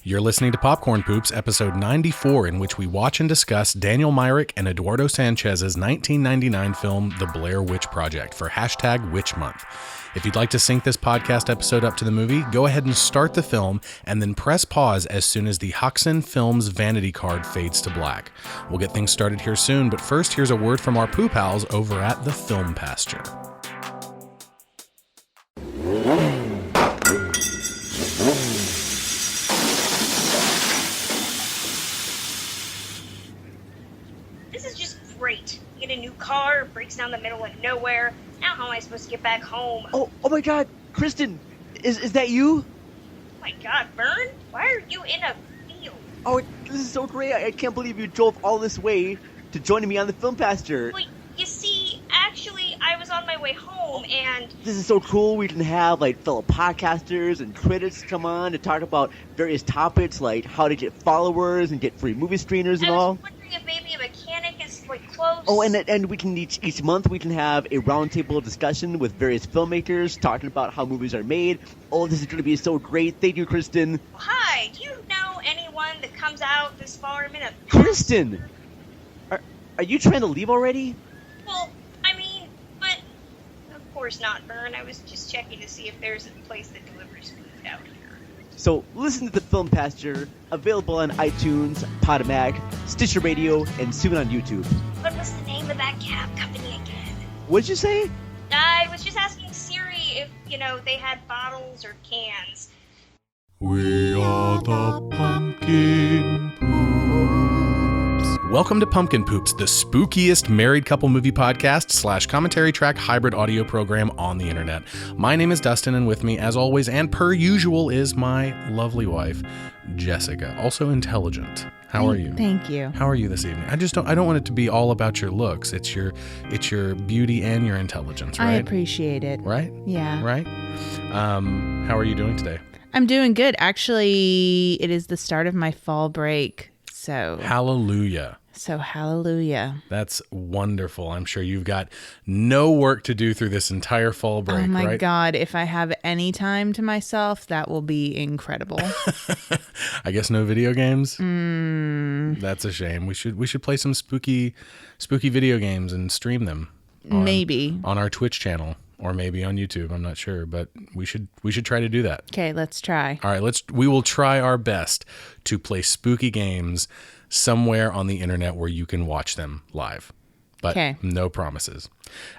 You're listening to Popcorn Poops, episode 94, in which we watch and discuss Daniel Myrick and Eduardo Sanchez's 1999 film, The Blair Witch Project, for hashtag Witch Month. If you'd like to sync this podcast episode up to the movie, go ahead and start the film and then press pause as soon as the Huxon Films vanity card fades to black. We'll get things started here soon, but first, here's a word from our poo pals over at the Film Pasture. Great. Get a new car, breaks down the middle of nowhere. Now how am I supposed to get back home? Oh my God, Kristen, is that you? Oh my God, Vern, why are you in a field? Oh, this is so great. I can't believe you drove all this way to join me on the Film Pasture. Well, you see, actually, I was on my way home and... This is so cool. We can have, fellow podcasters and critics come on to talk about various topics, like how to get followers and get free movie screeners and all. I was wondering if maybe a mechanic is, close. Oh, and we can each month we can have a roundtable discussion with various filmmakers talking about how movies are made. Oh, this is going to be so great. Thank you, Kristen. Hi, do you know anyone that comes out this far? I'm in a... Kristen! Are you trying to leave already? Well, but... Of course not, Vern. I was just checking to see if there's a place that delivers food out here. So listen to the Film Pasture, available on iTunes, Podomac, Stitcher Radio, and soon on YouTube. What was the name of that cab company again? What'd you say? I was just asking Siri if, they had bottles or cans. We are the Pumpkin Poops. Welcome to Pumpkin Poops, the spookiest married couple movie podcast / commentary track hybrid audio program on the internet. My name is Dustin, and with me, as always, and per usual, is my lovely wife, Jessica, also intelligent. How are you? Thank you. How are you this evening? I don't want it to be all about your looks. It's your beauty and your intelligence, right? I appreciate it. Right? Yeah. Right? How are you doing today? I'm doing good. Actually, it is the start of my fall break. So hallelujah. That's wonderful. I'm sure you've got no work to do through this entire fall break, right? Oh my God. If I have any time to myself, that will be incredible. I guess no video games? That's a shame. We should play some spooky video games and stream them. Maybe. On our Twitch channel. Or maybe on YouTube, I'm not sure, but we should try to do that. Okay, let's try. All right, we will try our best to play spooky games somewhere on the internet where you can watch them live. But no promises.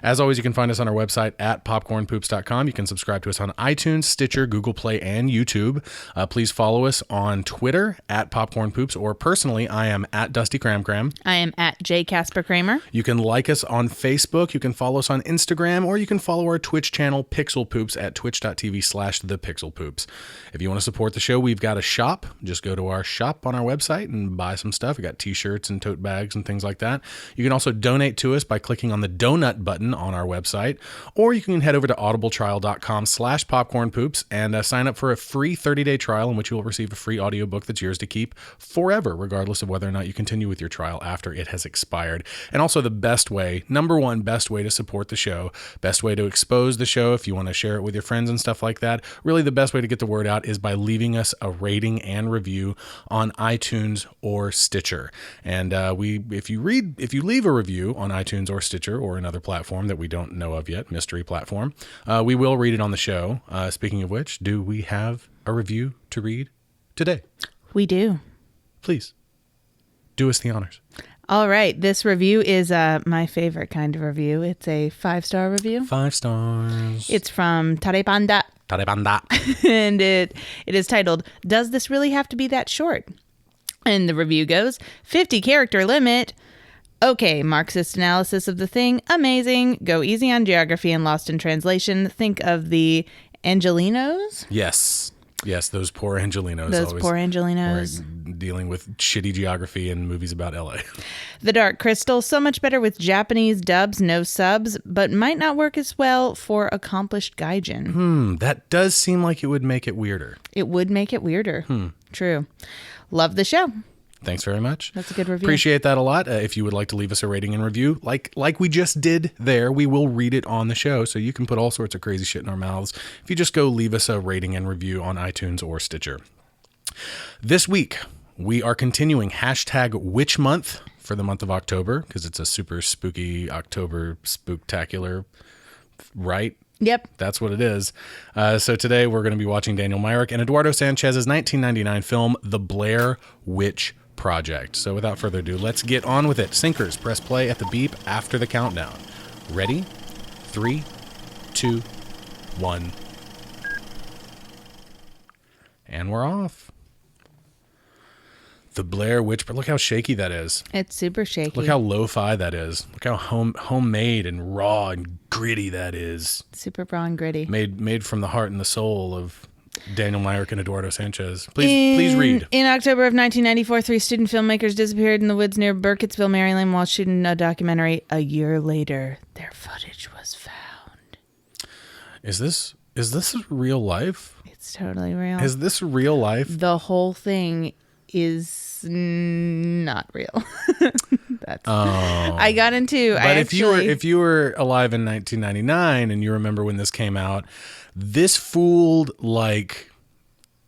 As always, you can find us on our website at popcornpoops.com. You can subscribe to us on iTunes, Stitcher, Google Play, and YouTube. Please follow us on Twitter at popcornpoops, or personally, I am at Dusty Cram Cram. I am at J. Casper Kramer. You can like us on Facebook. You can follow us on Instagram, or you can follow our Twitch channel, Pixel Poops, at twitch.tv/thepixelpoops. If you want to support the show, we've got a shop. Just go to our shop on our website and buy some stuff. We got t-shirts and tote bags and things like that. You can also donate to us by clicking on the donut button on our website, or you can head over to audibletrial.com/popcornpoops and sign up for a free 30-day trial in which you will receive a free audiobook that's yours to keep forever, regardless of whether or not you continue with your trial after it has expired. And also the number one best way to support the show, best way to expose the show if you want to share it with your friends and stuff like that, really the best way to get the word out is by leaving us a rating and review on iTunes or Stitcher. And if you leave a review on iTunes or Stitcher or another platform that we don't know of yet, mystery platform, we will read it on the show. Speaking of which, do we have a review to read today? We do. Please do us the honors. All right. This review is my favorite kind of review. It's a 5-star review. 5 stars. It's from Tarebanda. And it is titled, "Does This Really Have to Be That Short?" And the review goes, 50 character limit. Okay, Marxist analysis of the thing. Amazing. Go easy on geography and lost in translation. Think of the Angelinos. Yes, those poor Angelinos. Those poor Angelinos. Dealing with shitty geography in movies about LA. The Dark Crystal, so much better with Japanese dubs, no subs, but might not work as well for accomplished gaijin. That does seem like it would make it weirder. It would make it weirder. True. Love the show. Thanks very much. That's a good review. Appreciate that a lot. If you would like to leave us a rating and review, like we just did there, we will read it on the show. So you can put all sorts of crazy shit in our mouths if you just go leave us a rating and review on iTunes or Stitcher. This week, we are continuing hashtag Witch Month for the month of October, because it's a super spooky October spooktacular, right? Yep. That's what it is. So today we're going to be watching Daniel Myrick and Eduardo Sanchez's 1999 film, The Blair Witch Project. So without further ado, let's get on with it. Sinkers, press play at the beep after the countdown. Ready? 3, 2, 1. And we're off. The Blair Witch, but look how shaky that is. It's super shaky. Look how lo-fi that is. Look how homemade and raw and gritty that is. Super raw and gritty. Made from the heart and the soul of Daniel Myrick and Eduardo Sanchez. Please read. In October of 1994, 3 student filmmakers disappeared in the woods near Burkittsville, Maryland, while shooting a documentary. A year later, their footage was found. Is this real life? It's totally real. Is this real life? The whole thing is not real. I got into. But if you were alive in 1999 and you remember when this came out, this fooled like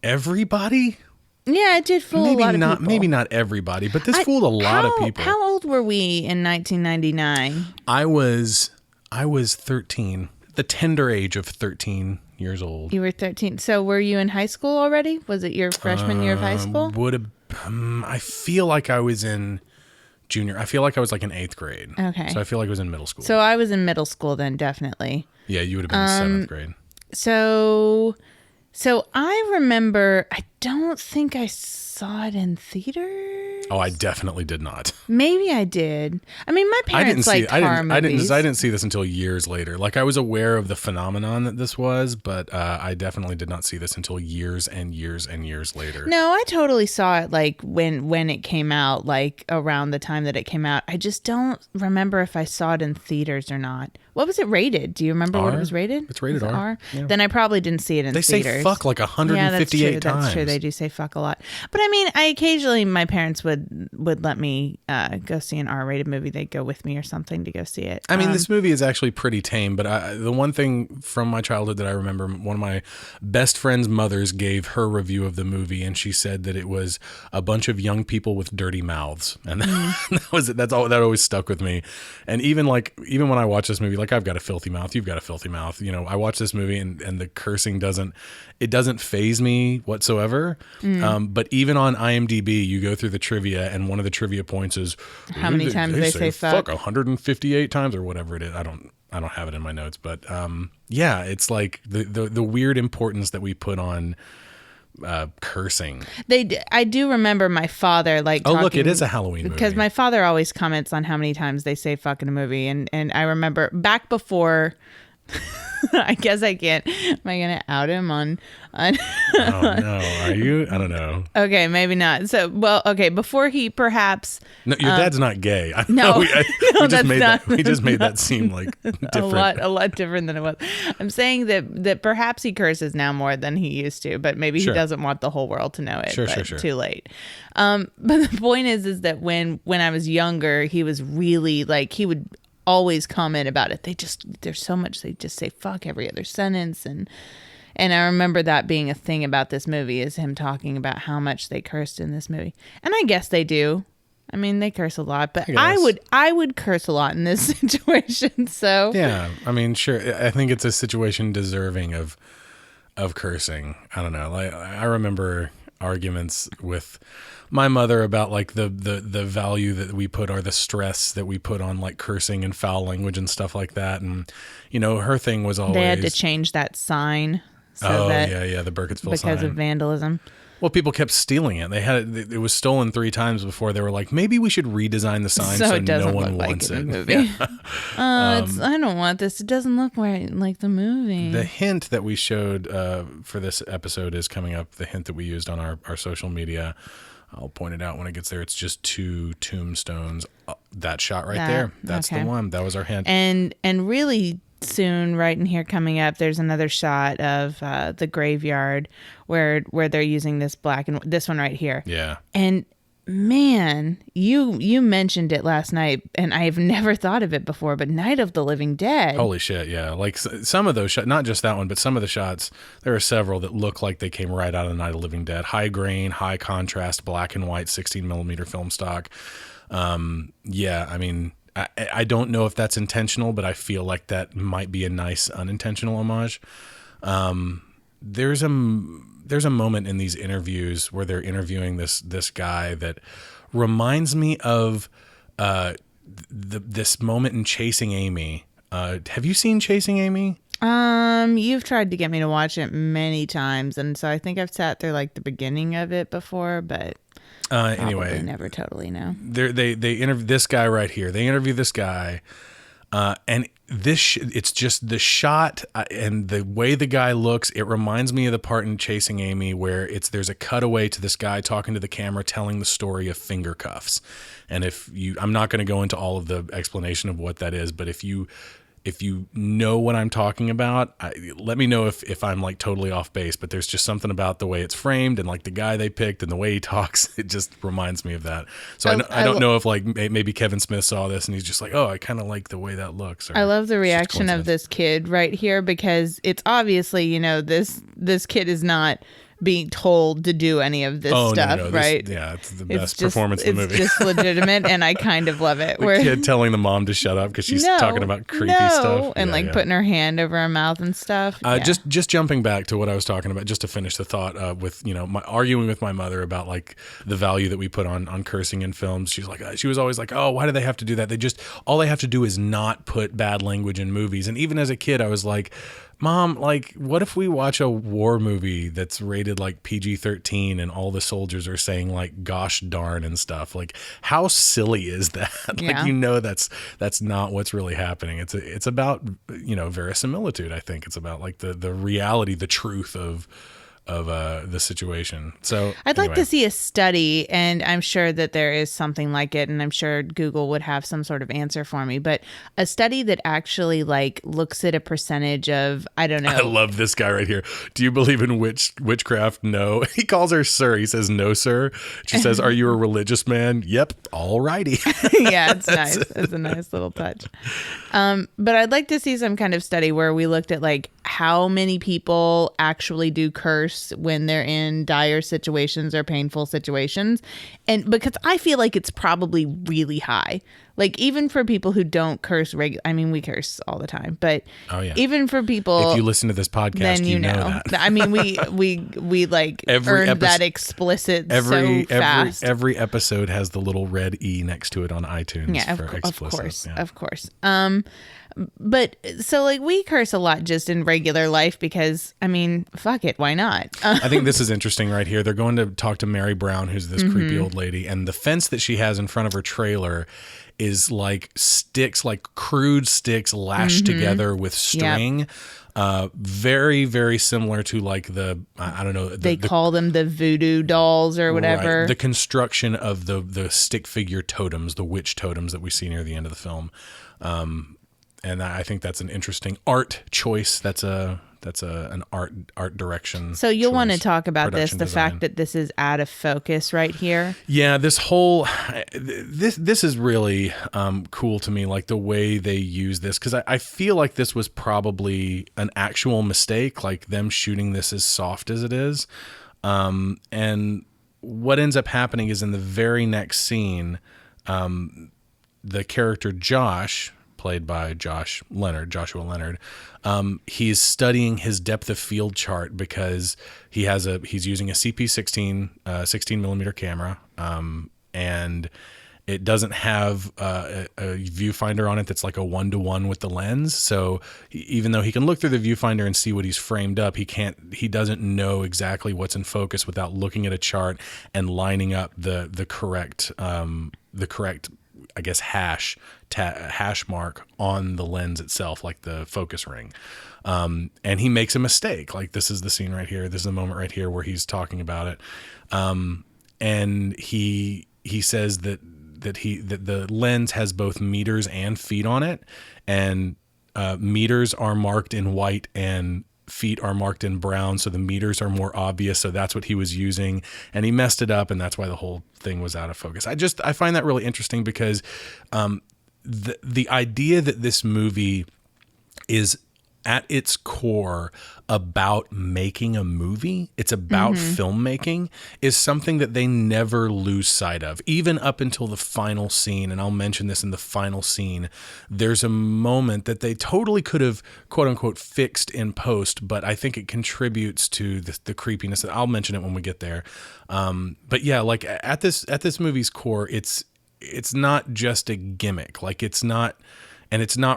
everybody. Yeah, it did fool a lot of people. Maybe not everybody, but this fooled a lot of people. How old were we in 1999? I was 13, the tender age of 13 years old. You were 13. So were you in high school already? Was it your freshman year of high school? I feel like I was in junior. I feel like I was like in 8th grade. Okay. So I feel like I was in middle school. So I was in middle school then, definitely. Yeah, you would have been in 7th grade. So I remember, I don't think I saw it in theaters. Oh, I definitely did not. Maybe I did. I mean, my parents liked horror movies. I didn't see this until years later. Like, I was aware of the phenomenon that this was, but I definitely did not see this until years and years and years later. No, I totally saw it like when it came out, like around the time that it came out. I just don't remember if I saw it in theaters or not. What was it rated? Do you remember what it was rated? It's rated R. Yeah. Then I probably didn't see it in theaters. They say fuck like 158 times. That's true. They do say fuck a lot. But I mean, occasionally my parents would let me go see an R-rated movie. They'd go with me or something to go see it. I mean, this movie is actually pretty tame, but the one thing from my childhood that I remember, one of my best friend's mothers gave her review of the movie, and she said that it was a bunch of young people with dirty mouths, and that always stuck with me. And even when I watch this movie, like, I've got a filthy mouth, you've got a filthy mouth. You know, I watch this movie and the cursing doesn't faze me whatsoever. But even on IMDb, you go through the trivia, and one of the trivia points is how many times they say fuck 158 times or whatever it is. I don't have it in my notes, but yeah, it's like the weird importance that we put on cursing. I do remember my father look, it is a Halloween movie. Because my father always comments on how many times they say fuck in a movie, and I remember back before I guess I can't. Am I going to out him on Oh, no. Are you? I don't know. Okay, maybe not. So, okay, before he perhaps... No, your dad's not gay. No, we just made that seem like different. A lot different than it was. I'm saying that perhaps he curses now more than he used to, but maybe he doesn't want the whole world to know it. Sure. Too late. But the point is that when I was younger, he was really he would always comment about it. There's so much, they just say fuck every other sentence, and I remember that being a thing about this movie, is him talking about how much they cursed in this movie. And I guess they do. I mean, they curse a lot, but I would curse a lot in this situation. So yeah, I mean, sure. I think it's a situation deserving of cursing. I don't know. I remember arguments with my mother about the value that we put, or the stress that we put on cursing and foul language and stuff like that. And her thing was always, they had to change that sign. The Burkittsville sign, because of vandalism. Well, people kept stealing it. They had it was stolen 3 times before they were like, maybe we should redesign the sign so no one wants it. Movie. Yeah. I don't want this. It doesn't look right like the movie. The hint that we showed for this episode is coming up. The hint that we used on our social media. I'll point it out when it gets there. It's just 2 tombstones. That shot right there. That's the one. That was our hint. And really soon, right in here coming up, there's another shot of the graveyard where they're using this black and this one right here. Yeah. And Man, you mentioned it last night, and I've never thought of it before, but Night of the Living Dead. Holy shit, yeah. Like some of those shots, not just that one, but some of the shots, there are several that look like they came right out of the Night of the Living Dead. High grain, high contrast, black and white, 16 millimeter film stock. Yeah, I mean, I don't know if that's intentional, but I feel like that might be a nice unintentional homage. There's a moment in these interviews where they're interviewing this guy that reminds me of this moment in Chasing Amy. Have you seen Chasing Amy? You've tried to get me to watch it many times, and so I think I've sat through like the beginning of it before, but anyway, never totally know. They interview this guy right here. They interview this guy. And it's just the shot and the way the guy looks. It reminds me of the part in Chasing Amy where there's a cutaway to this guy talking to the camera, telling the story of finger cuffs. And I'm not going to go into all of the explanation of what that is, but if you know what I'm talking about, let me know if I'm like totally off base, but there's just something about the way it's framed and like the guy they picked and the way he talks. It just reminds me of that. So I don't know if like maybe Kevin Smith saw this and he's just like, oh, I kind of like the way that looks. I love the reaction of this kid right here, because it's obviously, this kid is not being told to do any of this stuff, no. right? It's the best performance in the movie. It's just legitimate, and I kind of love it. The kid telling the mom to shut up because she's talking about creepy stuff. And putting her hand over her mouth and stuff. Just jumping back to what I was talking about, just to finish the thought with, arguing with my mother about like the value that we put on cursing in films. She was always like, oh, why do they have to do that? All they have to do is not put bad language in movies. And even as a kid, I was like, Mom, like, what if we watch a war movie that's rated like PG-13 and all the soldiers are saying like gosh darn and stuff? Like, how silly is that? Yeah. That's not what's really happening. It's about, verisimilitude. I think it's about like the reality, the truth of the situation. So I'd like to see a study, and I'm sure that there is something like it, and I'm sure Google would have some sort of answer for me, but a study that actually like looks at a percentage of, I don't know. I love this guy right here. Do you believe in witchcraft? No. He calls her sir. He says, no, sir. She says, are you a religious man? Yep. All righty. Yeah, it's nice. It's a nice little touch. But I'd like to see some kind of study where we looked at like how many people actually do curse when they're in dire situations or painful situations. And because I feel like it's probably really high. Like even for people who don't curse I mean, we curse all the time, but even for people, if you listen to this podcast, then you know that. I mean, we like earned that explicit so fast. Every episode has the little red E next to it on iTunes. Yeah, for explicit. Of course. But so like we curse a lot just in regular life because, I mean, fuck it, why not? I think this is interesting right here. They're going to talk to Mary Brown, who's this creepy old lady, and the fence that she has in front of her trailer is like sticks, like crude sticks lashed together with string. Yep. Very, very similar to like I don't know. They call them the voodoo dolls or whatever. Right. The construction of the stick figure totems, the witch totems that we see near the end of the film. And I think that's an interesting art choice. That's an art direction. So you'll want to choice, talk about the design. fact that this is out of focus right here. Yeah, this is really cool to me, like the way they use this, because I feel like this was probably an actual mistake, like them shooting this as soft as it is. And what ends up happening is in the very next scene, the character Josh, played by Joshua Leonard, he's studying his depth of field chart because he's using a CP16 16 millimeter camera, and it doesn't have a viewfinder on it that's like a 1-to-1 with the lens. So even though he can look through the viewfinder and see what he's framed up, he doesn't know exactly what's in focus without looking at a chart and lining up the correct I guess hash mark on the lens itself, like the focus ring. And he makes a mistake. Like this is the scene right here. This is the moment right here where he's talking about it. And he says that the lens has both meters and feet on it, and meters are marked in white and feet are marked in brown, so the meters are more obvious. So that's what he was using, and he messed it up, and that's why the whole thing was out of focus. I find that really interesting because the idea that this movie is at its core about making a movie, it's about filmmaking, is something that they never lose sight of, even up until the final scene. And I'll mention this in the final scene. There's a moment that they totally could have, quote unquote, fixed in post, but I think it contributes to the creepiness. I'll mention it when we get there. But yeah, like at this movie's core, it's not just a gimmick. Like it's not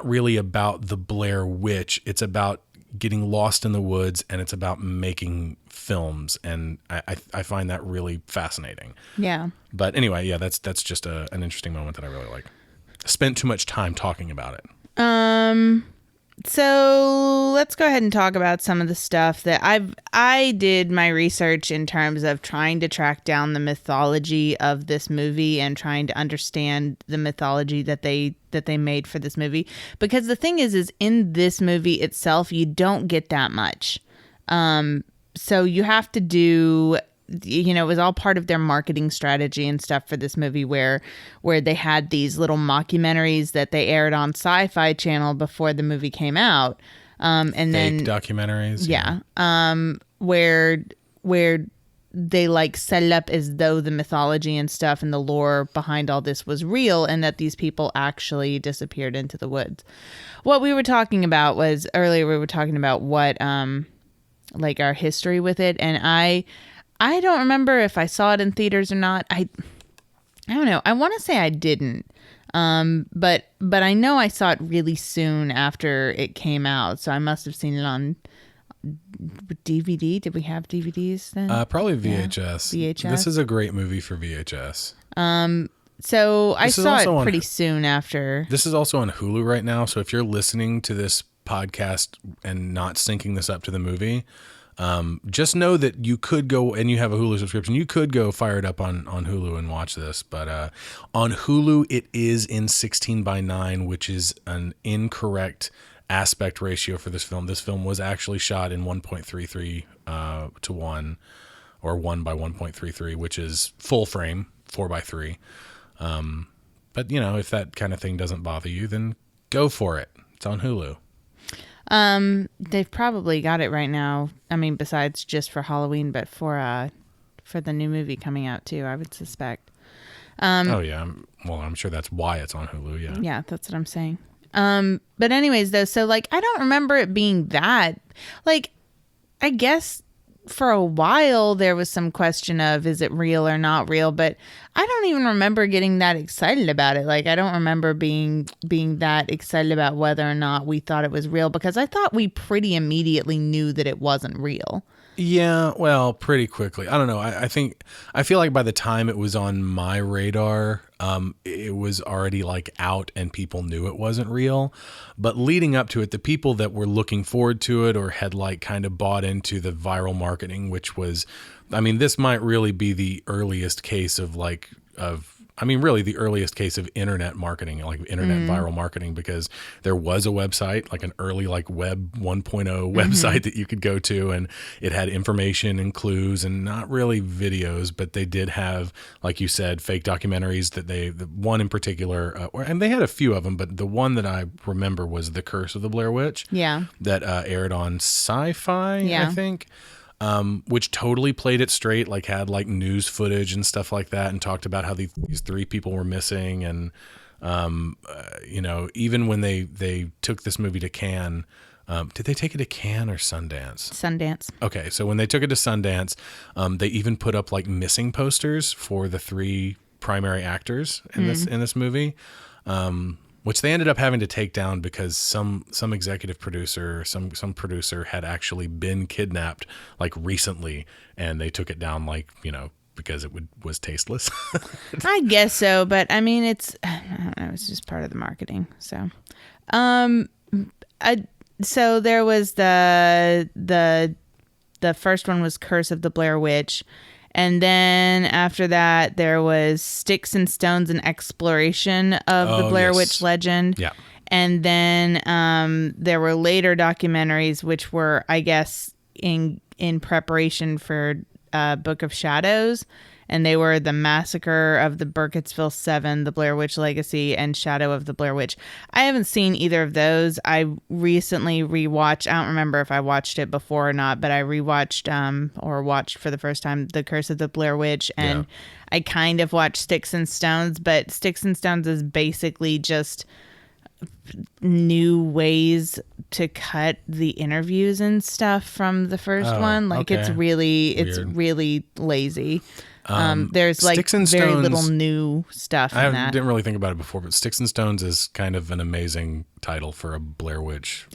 really about the Blair Witch. It's about getting lost in the woods, and it's about making films. And I find that really fascinating. Yeah. But anyway, yeah, that's just an interesting moment that I really like. Spent too much time talking about it. So let's go ahead and talk about some of the stuff that I did my research in terms of trying to track down the mythology of this movie and trying to understand the mythology that they made for this movie. Because the thing is in this movie itself, you don't get that much. So you have to do, it was all part of their marketing strategy and stuff for this movie where they had these little mockumentaries that they aired on Sci-Fi Channel before the movie came out. And Fake then documentaries. Yeah. Where they like set it up as though the mythology and stuff and the lore behind all this was real and that these people actually disappeared into the woods. What we were talking about was earlier we were talking about what like our history with it, and I don't remember if I saw it in theaters or not. I don't know. I want to say I didn't. But I know I saw it really soon after it came out, so I must have seen it on DVD. Did we have DVDs then? Probably VHS. Yeah. VHS. This is a great movie for VHS. So I saw it pretty on, soon after. This is also on Hulu right now, so if you're listening to this podcast and not syncing this up to the movie, just know that you could go, and you have a Hulu subscription, you could go fire it up on Hulu and watch this. But on Hulu, it is in 16:9, which is an incorrect aspect ratio for this film. This film was actually shot in 1.33 to 1, or 1 by 1.33, which is full frame, 4:3. But, if that kind of thing doesn't bother you, then go for it. It's on Hulu. They've probably got it right now. I mean, besides just for Halloween, but for the new movie coming out too, I would suspect. Oh yeah. Well, I'm sure that's why it's on Hulu. Yeah. Yeah, that's what I'm saying. But anyways, though, so like, I don't remember it being that, like, I guess for a while there was some question of, is it real or not real? But I don't even remember getting that excited about it. Like, I don't remember being that excited about whether or not we thought it was real, because I thought we pretty immediately knew that it wasn't real. Yeah, well, pretty quickly. I don't know. I feel like by the time it was on my radar, it was already like out and people knew it wasn't real. But leading up to it, the people that were looking forward to it or had like kind of bought into the viral marketing, which was, I mean, this might really be the earliest case of really the earliest case of internet marketing, like internet viral marketing, because there was a website, like an early like web 1.0 website that you could go to, and it had information and clues and not really videos, but they did have, like you said, fake documentaries that the one in particular, and they had a few of them, but the one that I remember was The Curse of the Blair Witch. Yeah. That aired on Sci-Fi, I think. Which totally played it straight, like had like news footage and stuff like that, and talked about how these 3 people were missing. And, even when they took this movie to Cannes, did they take it to Cannes or Sundance? Sundance. Okay. So when they took it to Sundance, they even put up like missing posters for the 3 primary actors in this movie. Which they ended up having to take down because some executive producer, some producer had actually been kidnapped like recently, and they took it down because it was tasteless. I guess so, but I mean it's just part of the marketing. So, so there was the first one was Curse of the Blair Witch. And then after that, there was Sticks and Stones, an exploration of the Blair Witch legend. Yeah. And then there were later documentaries, which were, I guess, in preparation for Book of Shadows. And they were The Massacre of the Burkittsville 7, The Blair Witch Legacy, and Shadow of the Blair Witch. I haven't seen either of those. I recently rewatched, I don't remember if I watched it before or not, but I rewatched or watched for the first time The Curse of the Blair Witch. And I kind of watched Sticks and Stones, but Sticks and Stones is basically just new ways to cut the interviews and stuff from the first one. Like it's really lazy. There's like Sticks and very Stones, little new stuff in that. I didn't really think about it before, but Sticks and Stones is kind of an amazing title for a Blair Witch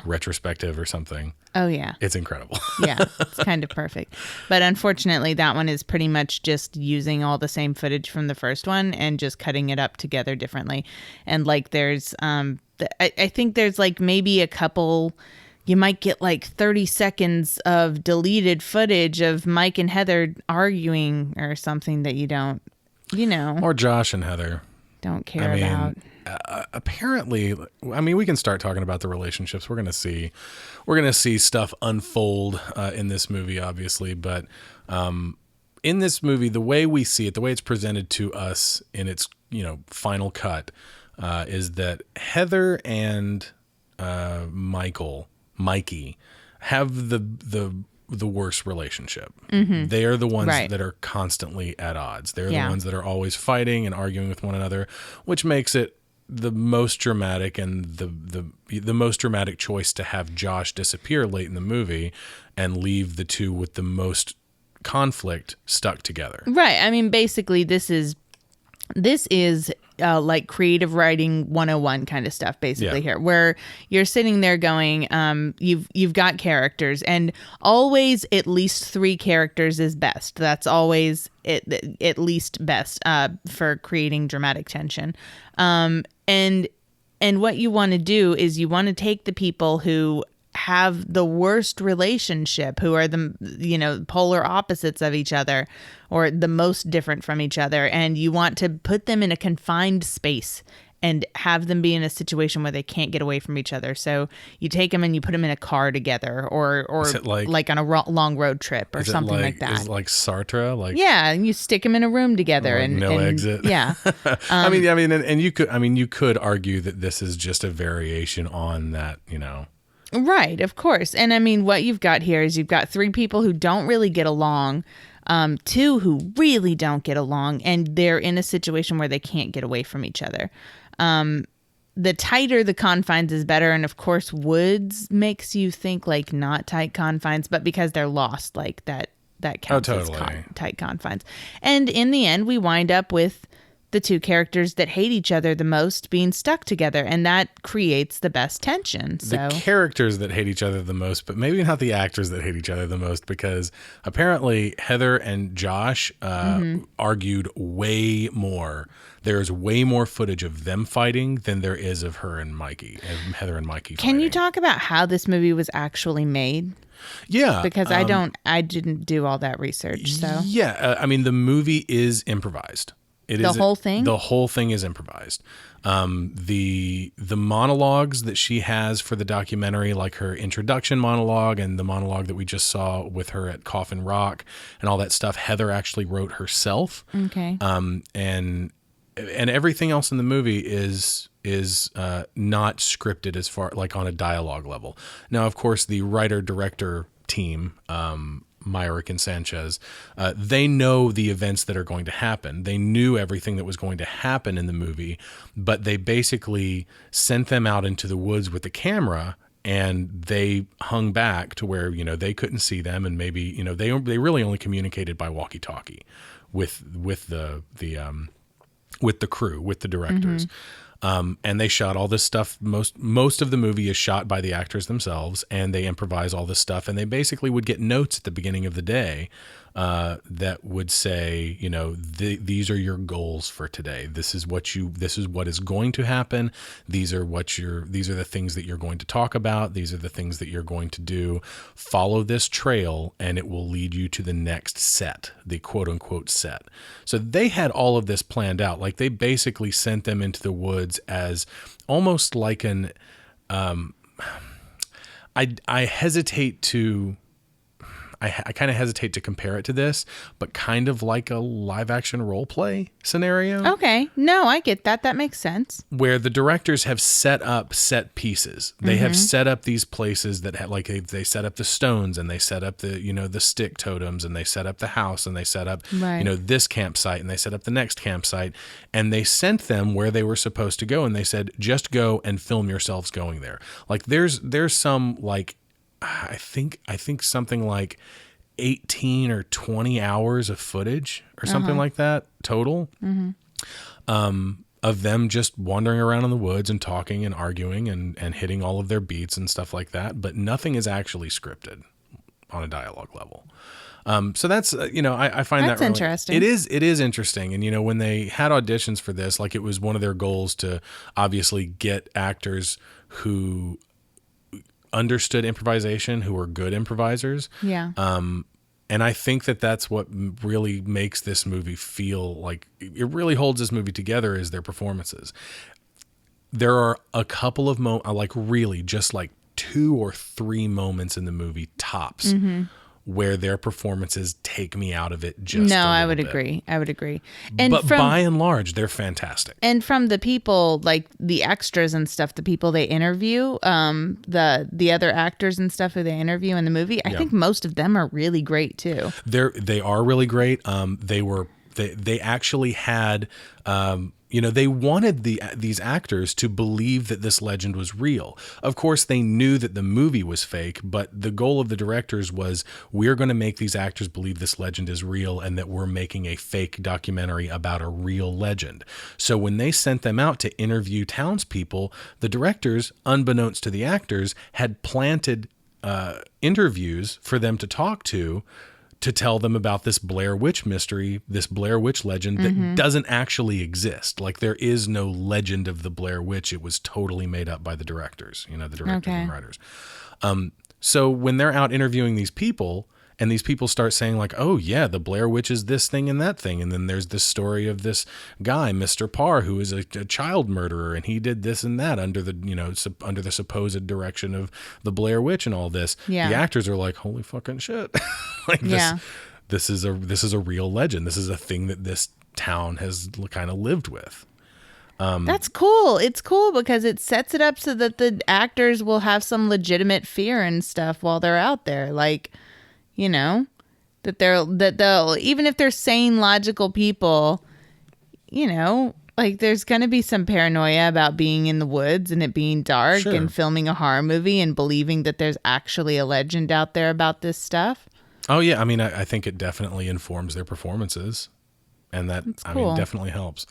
retrospective or something. Oh, yeah. It's incredible. Yeah, it's kind of perfect. But unfortunately, that one is pretty much just using all the same footage from the first one and just cutting it up together differently. And like there's, I think there's like maybe a couple... You might get like 30 seconds of deleted footage of Mike and Heather arguing or something that you don't, Or Josh and Heather. Don't care about. Apparently, I mean, we can start talking about the relationships. We're going to see stuff unfold in this movie, obviously. But in this movie, the way we see it, the way it's presented to us in its, final cut, is that Heather and Mikey have the worst relationship. Mm-hmm. They are the ones that are constantly at odds. They're the ones that are always fighting and arguing with one another, which makes it the most dramatic and the most dramatic choice to have Josh disappear late in the movie and leave the two with the most conflict stuck together. Right. I mean, basically, this is like creative writing 101 kind of stuff basically here, where you're sitting there going, you've got characters, and always at least 3 characters is best. That's always at least best for creating dramatic tension. And what you want to do is you want to take the people who have the worst relationship, who are the polar opposites of each other or the most different from each other, and you want to put them in a confined space and have them be in a situation where they can't get away from each other. So you take them and you put them in a car together or like on a long road trip or something like that. Is it like Sartre? Yeah, and you stick them in a room together and exit. Yeah. I mean, and you could argue that this is just a variation on that, Right, of course. And I mean, what you've got here is you've got 3 people who don't really get along, 2 who really don't get along, and they're in a situation where they can't get away from each other. The tighter the confines is better. And of course, Woods makes you think like not tight confines, but because they're lost, like that counts as tight confines. And in the end, we wind up with the 2 characters that hate each other the most being stuck together, and that creates the best tension. So the characters that hate each other the most, but maybe not the actors that hate each other the most, because apparently Heather and Josh argued way more. There's way more footage of them fighting than there is of Heather and Mikey fighting. Can you talk about how this movie was actually made? Yeah, because I didn't do all that research. So I mean, the movie is improvised. The whole thing is improvised. The monologues that she has for the documentary, like her introduction monologue and the monologue that we just saw with her at Coffin Rock and all that stuff, Heather actually wrote herself. Okay. And everything else in the movie is not scripted as far like on a dialogue level. Now, of course, the writer-director team, Myrick and Sanchez, they know the events that are going to happen. They knew everything that was going to happen in the movie, but they basically sent them out into the woods with the camera, and they hung back to where, they couldn't see them, and maybe, they really only communicated by walkie-talkie with the crew, with the directors. And they shot all this stuff. Most of the movie is shot by the actors themselves, and they improvise all this stuff. And they basically would get notes at the beginning of the day that would say, you know, these are your goals for today. This is what is going to happen. These are the things that you're going to talk about. These are the things that you're going to do. Follow this trail and it will lead you to the next set, the quote unquote set. So they had all of this planned out. Like they basically sent them into the woods as almost like an, I hesitate to, I kind of hesitate to compare it to this, but kind of like a live action role play scenario. Okay. No, I get that. That makes sense. Where the directors have set up set pieces. They have set up these places that have, like they set up the stones and they set up the, you know, the stick totems and they set up the house and they set up, you know, this campsite and they set up the next campsite and they sent them where they were supposed to go. And they said, just go and film yourselves going there. Like there's some like, I think something like 18 or 20 hours of footage or something like that total of them just wandering around in the woods and talking and arguing and hitting all of their beats and stuff like that. But nothing is actually scripted on a dialogue level. So that's, you know, I find that's that really interesting. It is interesting. And, you know, when they had auditions for this, like it was one of their goals to obviously get actors who understood improvisation, who were good improvisers. Yeah. And I think that that's what really makes this movie feel like it really holds this movie together is their performances. There are a couple of like really just like 2 or 3 moments in the movie tops where their performances take me out of it just I would bit. agree. I would agree. And but by and large, they're fantastic. And from the people, like the extras and stuff, the people they interview, the other actors and stuff who they interview in the movie, I think most of them are really great too. They are really great. They actually had, you know, they wanted these actors to believe that this legend was real. Of course, they knew that the movie was fake, but the goal of the directors was, we're going to make these actors believe this legend is real and that we're making a fake documentary about a real legend. So when they sent them out to interview townspeople, the directors, unbeknownst to the actors, had planted interviews for them to talk to tell them about this Blair Witch mystery, this Blair Witch legend that doesn't actually exist. Like there is no legend of the Blair Witch. It was totally made up by the directors, you know, the directors and writers. So when they're out interviewing these people and these people start saying like, oh yeah, the Blair Witch is this thing and that thing. And then there's this story of this guy, Mr. Parr, who is a child murderer. And he did this and that under the, you know, under the supposed direction of the Blair Witch and all this. Yeah. The actors are like, holy fucking shit. Like this is a real legend. This is a thing that this town has kind of lived with. That's cool. It's cool because it sets it up so that the actors will have some legitimate fear and stuff while they're out there. Like, you know, that they'll, even if they're sane, logical people, you know, like there's going to be some paranoia about being in the woods and it being dark and filming a horror movie and believing that there's actually a legend out there about this stuff. Oh yeah. I mean, I think it definitely informs their performances and that's cool. I mean, definitely helps.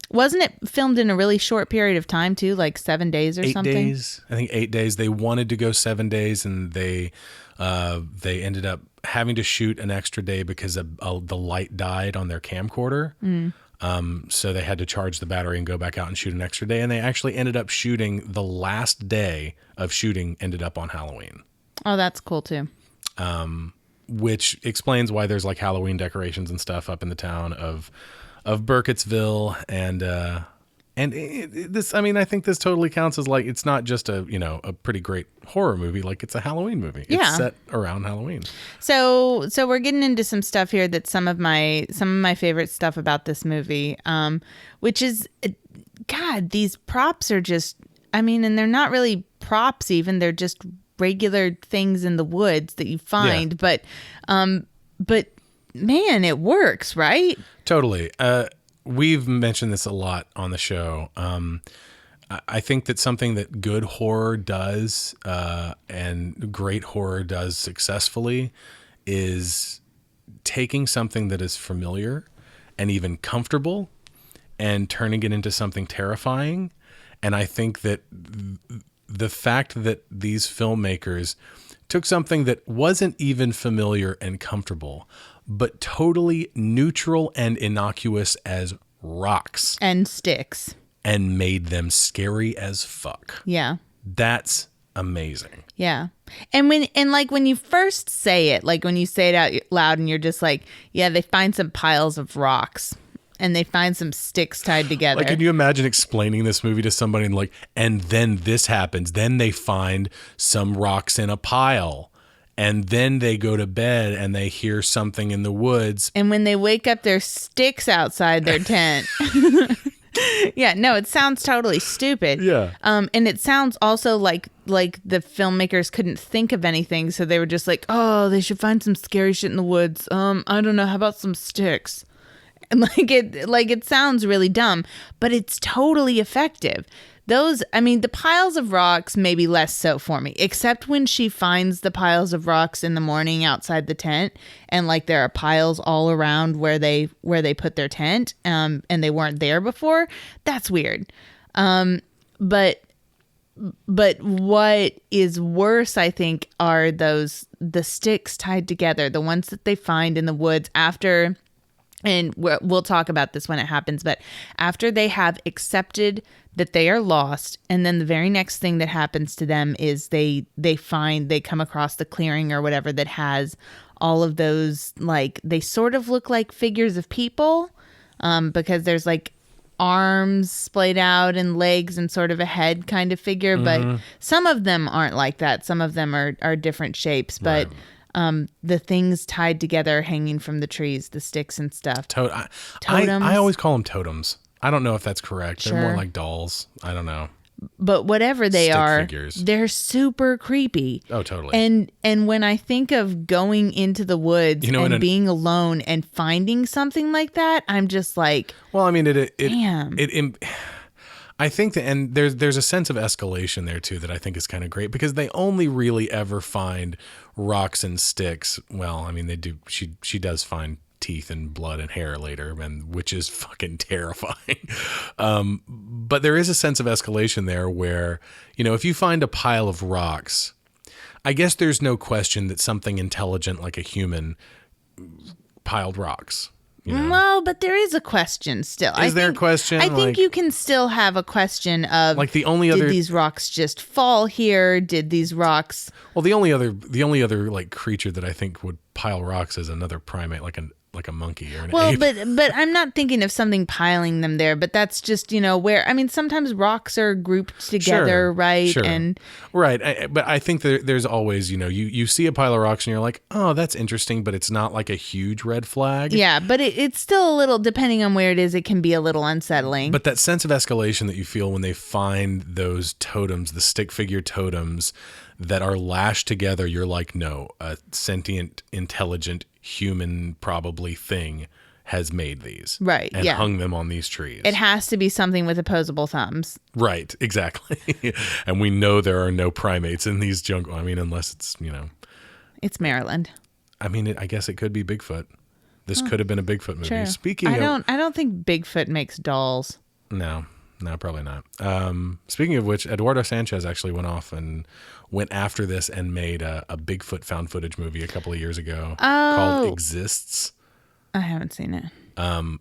Wasn't it filmed in a really short period of time too? Like 7 days or 8 something? 8 days. I think 8 days. They wanted to go 7 days and they ended up having to shoot an extra day because the light died on their camcorder. So they had to charge the battery and go back out and shoot an extra day. And they actually ended up shooting the last day of shooting ended up on Halloween. Oh, that's cool too. Which explains why there's like Halloween decorations and stuff up in the town of Burkittsville and this, I mean, I think this totally counts as like, it's not just a pretty great horror movie. Like it's a Halloween movie. It's set around Halloween. So we're getting into some stuff here that's some of my favorite stuff about this movie, which is, God, these props are just, I mean, and they're not really props even, they're just regular things in the woods that you find, but man, it works, right? Totally. We've mentioned this a lot on the show. I think that something that good horror does and great horror does successfully is taking something that is familiar and even comfortable and turning it into something terrifying. And I think that the fact that these filmmakers took something that wasn't even familiar and comfortable, but totally neutral and innocuous as rocks, And sticks. and made them scary as fuck. Yeah. That's amazing. Yeah. And when you first say it, like when you say it out loud and you're just like, yeah, they find some piles of rocks and they find some sticks tied together. Like, can you imagine explaining this movie to somebody and like, and then this happens. Then they find some rocks in a pile. And then they go to bed and they hear something in the woods. And when they wake up, there's sticks outside their tent. Yeah, no, it sounds totally stupid. Yeah. And it sounds also like the filmmakers couldn't think of anything, so they were just like, oh, they should find some scary shit in the woods. I don't know, how about some sticks? And it sounds really dumb, but it's totally effective. The piles of rocks maybe less so for me, except when she finds the piles of rocks in the morning outside the tent, and like there are piles all around where they put their tent, and they weren't there before. That's weird. But what is worse, I think, are the sticks tied together, the ones that they find in the woods after. And we'll talk about this when it happens, but after they have accepted that they are lost, and then the very next thing that happens to them is they come across the clearing or whatever that has all of those, like, they sort of look like figures of people, because there's like arms splayed out and legs and sort of a head kind of figure, but some of them aren't like that. Some of them are different shapes, but. Right. The things tied together hanging from the trees, the sticks and stuff. Totems. I always call them totems. I don't know if that's correct. Sure. They're more like dolls. I don't know. But whatever they are, figures. They're super creepy. Oh, totally. And when I think of going into the woods and being alone and finding something like that, I'm just like, well, I mean, damn. I think that, and there's a sense of escalation there too that I think is kind of great, because they only really ever find rocks and sticks. Well, I mean, they do. She does find teeth and blood and hair later, and which is fucking terrifying. But there is a sense of escalation there where, if you find a pile of rocks, I guess there's no question that something intelligent like a human piled rocks. Well, but there is a question still. Is there a question? I think you can still have a question of, like, did these rocks just fall here? Did these rocks? Well, the only other like creature that I think would pile rocks is another primate, like a monkey or an ape. But I'm not thinking of something piling them there, but that's just, where, I mean, sometimes rocks are grouped together, sure, right? Sure. And right. But I think there's always, you see a pile of rocks and you're like, oh, that's interesting, but it's not like a huge red flag. Yeah, but it's still a little, depending on where it is, it can be a little unsettling. But that sense of escalation that you feel when they find those totems, the stick figure totems that are lashed together, you're like, no, a sentient, intelligent, human probably thing has made these, right? And hung them on these trees. It has to be something with opposable thumbs, right? Exactly. And we know there are no primates in these jungle. I mean, unless it's it's Maryland. I mean, I guess it could be Bigfoot. This could have been a Bigfoot movie. True. Speaking, I don't think Bigfoot makes dolls. No, probably not. Speaking of which, Eduardo Sanchez actually went after this and made a Bigfoot found footage movie a couple of years ago called Exists. I haven't seen it.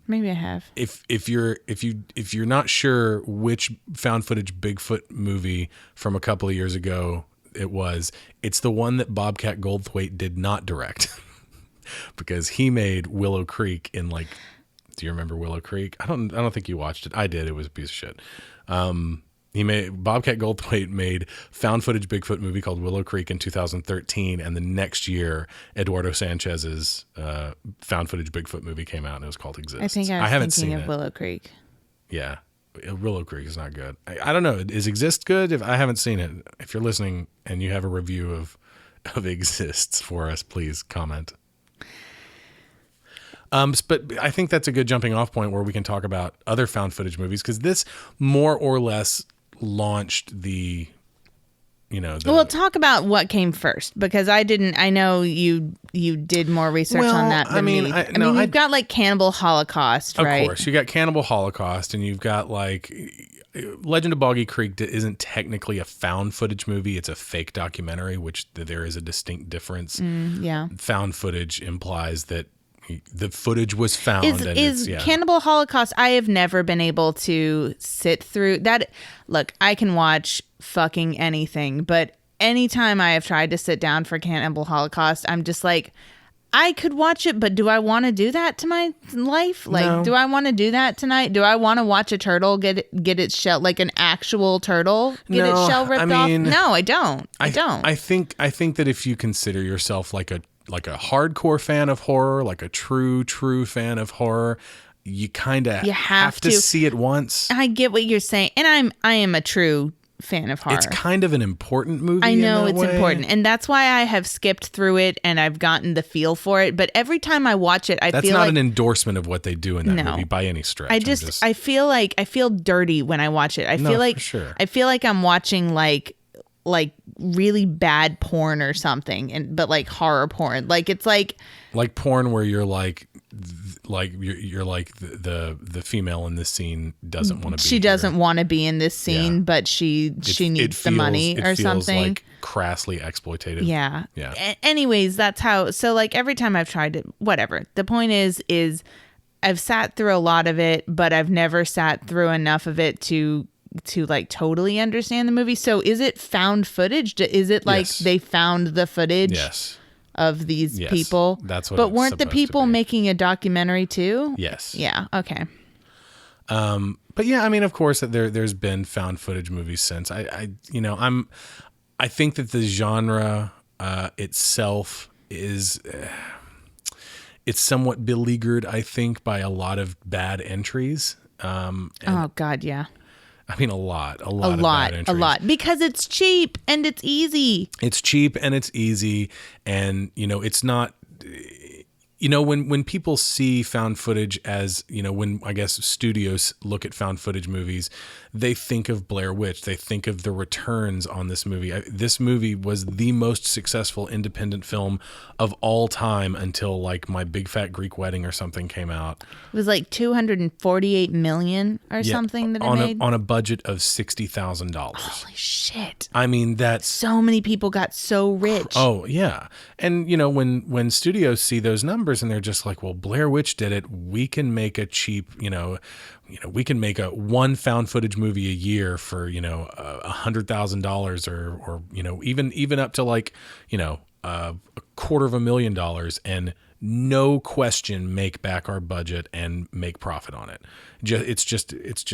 Maybe I have. If you're not sure which found footage Bigfoot movie from a couple of years ago it's the one that Bobcat Goldthwait did not direct, because he made Willow Creek in like. Do you remember Willow Creek? I don't think you watched it. I did. It was a piece of shit. Bobcat Goldthwait made found footage Bigfoot movie called Willow Creek in 2013, and the next year Eduardo Sanchez's found footage Bigfoot movie came out, and it was called Exists. I think I was thinking of Willow Creek. Yeah, Willow Creek is not good. I don't know. Is Exist good? If I haven't seen it, if you're listening and you have a review of Exists for us, please comment. But I think that's a good jumping off point where we can talk about other found footage movies, because this more or less launched the. Well, talk about what came first, because I know you did more research on that than me. You've got like Cannibal Holocaust, right? Of course, you got Cannibal Holocaust, and you've got like Legend of Boggy Creek isn't technically a found footage movie. It's a fake documentary, which there is a distinct difference. Yeah. Found footage implies that the footage was found. Is Cannibal Holocaust, I have never been able to sit through that. Look, I can watch fucking anything, but anytime I have tried to sit down for Cannibal Holocaust, I'm just like, I could watch it, but do I want to do that to my life? Like, No. do I want to do that tonight? Do I want to watch a turtle get its shell, like an actual turtle get its No, shell ripped I mean, off? No, I don't. I don't. I think that if you consider yourself like a hardcore fan of horror, like a true fan of horror, you kind of have to see it once. I get what you're saying, and I am a true fan of horror. It's kind of an important movie. I know in that it's way. important, and that's why I have skipped through it and I've gotten the feel for it. But every time I watch it, That's feel not like an endorsement of what they do in that movie by any stretch. I feel dirty when I watch it. I feel like for sure. I feel like I'm watching like really bad porn or something, but like horror porn. Like it's like porn where you're you're like the female in this scene doesn't want to be. She doesn't want to be in this scene, Yeah. but she needs the money or something. Like crassly exploitative. Yeah. Yeah. Anyways, that's how. So like every time I've tried it, whatever. The point is I've sat through a lot of it, but I've never sat through enough of it to like totally understand the movie. So is it found footage? Is it like Yes. they found the footage? Yes. Of these Yes, people. that's what But it's weren't the supposed to people be. making a documentary too? Yes. Yeah. Okay. But yeah, I mean, of course, there's been found footage movies since. I think that the genre itself is it's somewhat beleaguered, I think, by a lot of bad entries. Oh God, yeah. I mean, a lot of bad entries. Because it's cheap and it's easy. It's cheap and it's easy, and it's not. When people see found footage as, when I guess studios look at found footage movies, they think of Blair Witch. They think of the returns on this movie. This movie was the most successful independent film of all time until like My Big Fat Greek Wedding or something came out. It was like 248 million or something that it made. On a budget of $60,000. Holy shit. I mean, that's So many people got so rich. Oh yeah, and when studios see those numbers and they're just like, well, Blair Witch did it. We can make a cheap, we can make a one found footage movie a year for $100,000 or even up to like $250,000 and no question make back our budget and make profit on it. It's just it's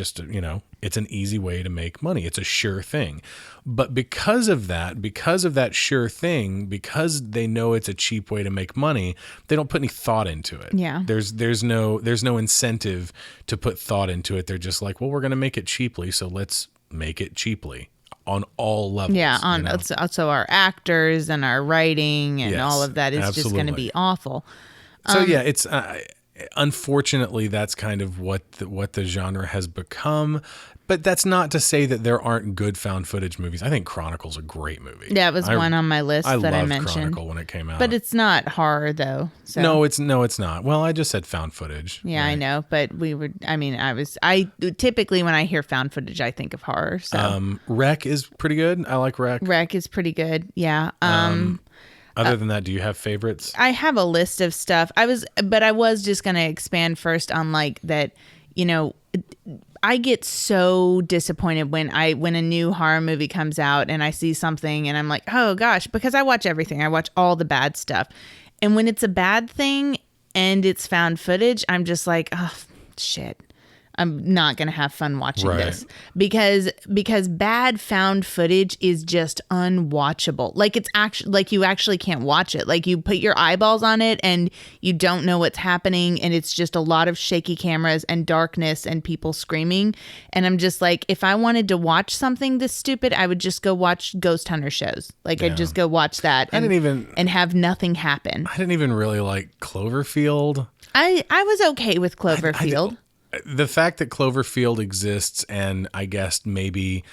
an easy way to make money. It's a sure thing. But because of that sure thing, because they know it's a cheap way to make money, they don't put any thought into it. Yeah. There's no incentive to put thought into it. They're just like, well, we're going to make it cheaply, so let's make it cheaply on all levels. Yeah, so our actors and our writing and Yes, all of that is just going to absolutely. be awful. So yeah, it's unfortunately that's kind of what the genre has become. But that's not to say that there aren't good found footage movies. I think Chronicle's a great movie. Yeah, it was one on my list that I loved mentioned. Chronicle when it came out. But it's not horror though. So. No, it's not. Well, I just said found footage. Yeah, right? I know, but I typically when I hear found footage, I think of horror. So Wreck is pretty good. I like Wreck. Wreck is pretty good. Yeah. Other than that, do you have favorites? I have a list of stuff. I was just going to expand first on like that, I get so disappointed when a new horror movie comes out and I see something and I'm like, oh gosh, because I watch everything. I watch all the bad stuff. And when it's a bad thing and it's found footage, I'm just like, oh shit. I'm not going to have fun watching this because bad found footage is just unwatchable. Like it's actually like you actually can't watch it. Like you put your eyeballs on it and you don't know what's happening. And it's just a lot of shaky cameras and darkness and people screaming. And I'm just like, if I wanted to watch something this stupid, I would just go watch ghost hunter shows. Like I'd just go watch that and have nothing happen. I didn't even really like Cloverfield. I was okay with Cloverfield. The fact that Cloverfield exists and I guess maybe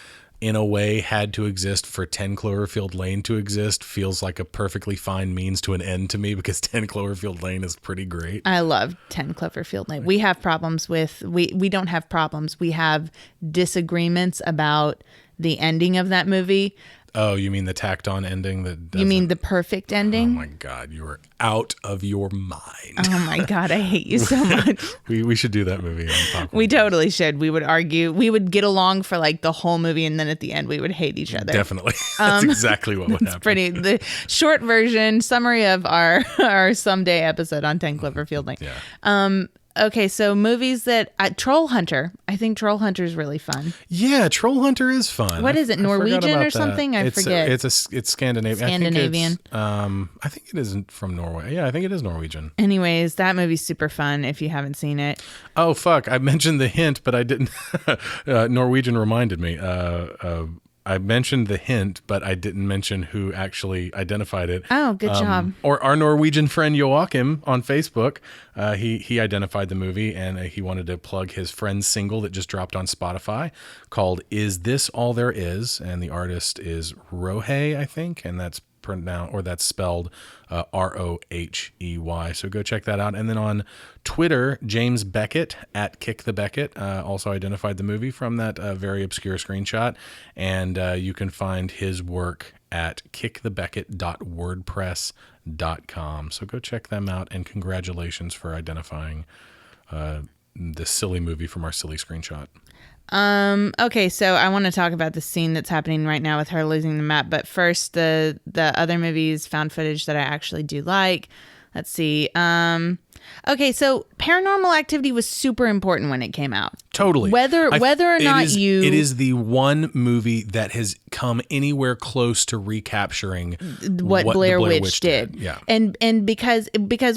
in a way had to exist for 10 Cloverfield Lane to exist feels like a perfectly fine means to an end to me, because 10 Cloverfield Lane is pretty great. I love 10 Cloverfield Lane. We have problems with, we don't have problems. We have disagreements about the ending of that movie. Oh, you mean the tacked on ending? You mean the perfect ending? Oh my God, you are out of your mind. Oh my God, I hate you so much. we should do that movie on Popcorn. We totally should. We would argue. We would get along for like the whole movie, and then at the end we would hate each other. Definitely. That's exactly what would happen. Pretty the short version summary of our someday episode on 10 Cloverfield Lane. Yeah. Okay, so movies that Troll Hunter. I think Troll Hunter is really fun. Yeah, Troll Hunter is fun. What is it, I forgot Norwegian about or something? I forget. It's Scandinavian. Scandinavian. I think it isn't from Norway. Yeah, I think it is Norwegian. Anyways, that movie's super fun if you haven't seen it. Oh fuck! I mentioned the hint, but I didn't. Norwegian reminded me. I mentioned the hint, but I didn't mention who actually identified it. Oh, good job. Or our Norwegian friend Joachim on Facebook. He identified the movie, and he wanted to plug his friend's single that just dropped on Spotify called "Is This All There Is?" And the artist is Rohey, I think, and that's spelled Rohey. So go check that out. And then on Twitter, James Beckett at Kick the Beckett also identified the movie from that very obscure screenshot. And you can find his work at kickthebeckett.wordpress.com. So go check them out, and congratulations for identifying this silly movie from our silly screenshot. Okay, so I want to talk about the scene that's happening right now with her losing the map, but first the other movies found footage that I actually do like. Let's see. Okay, so Paranormal Activity was super important when it came out. Totally. Whether or not it is the one movie that has come anywhere close to recapturing what Blair Witch did. Yeah. And because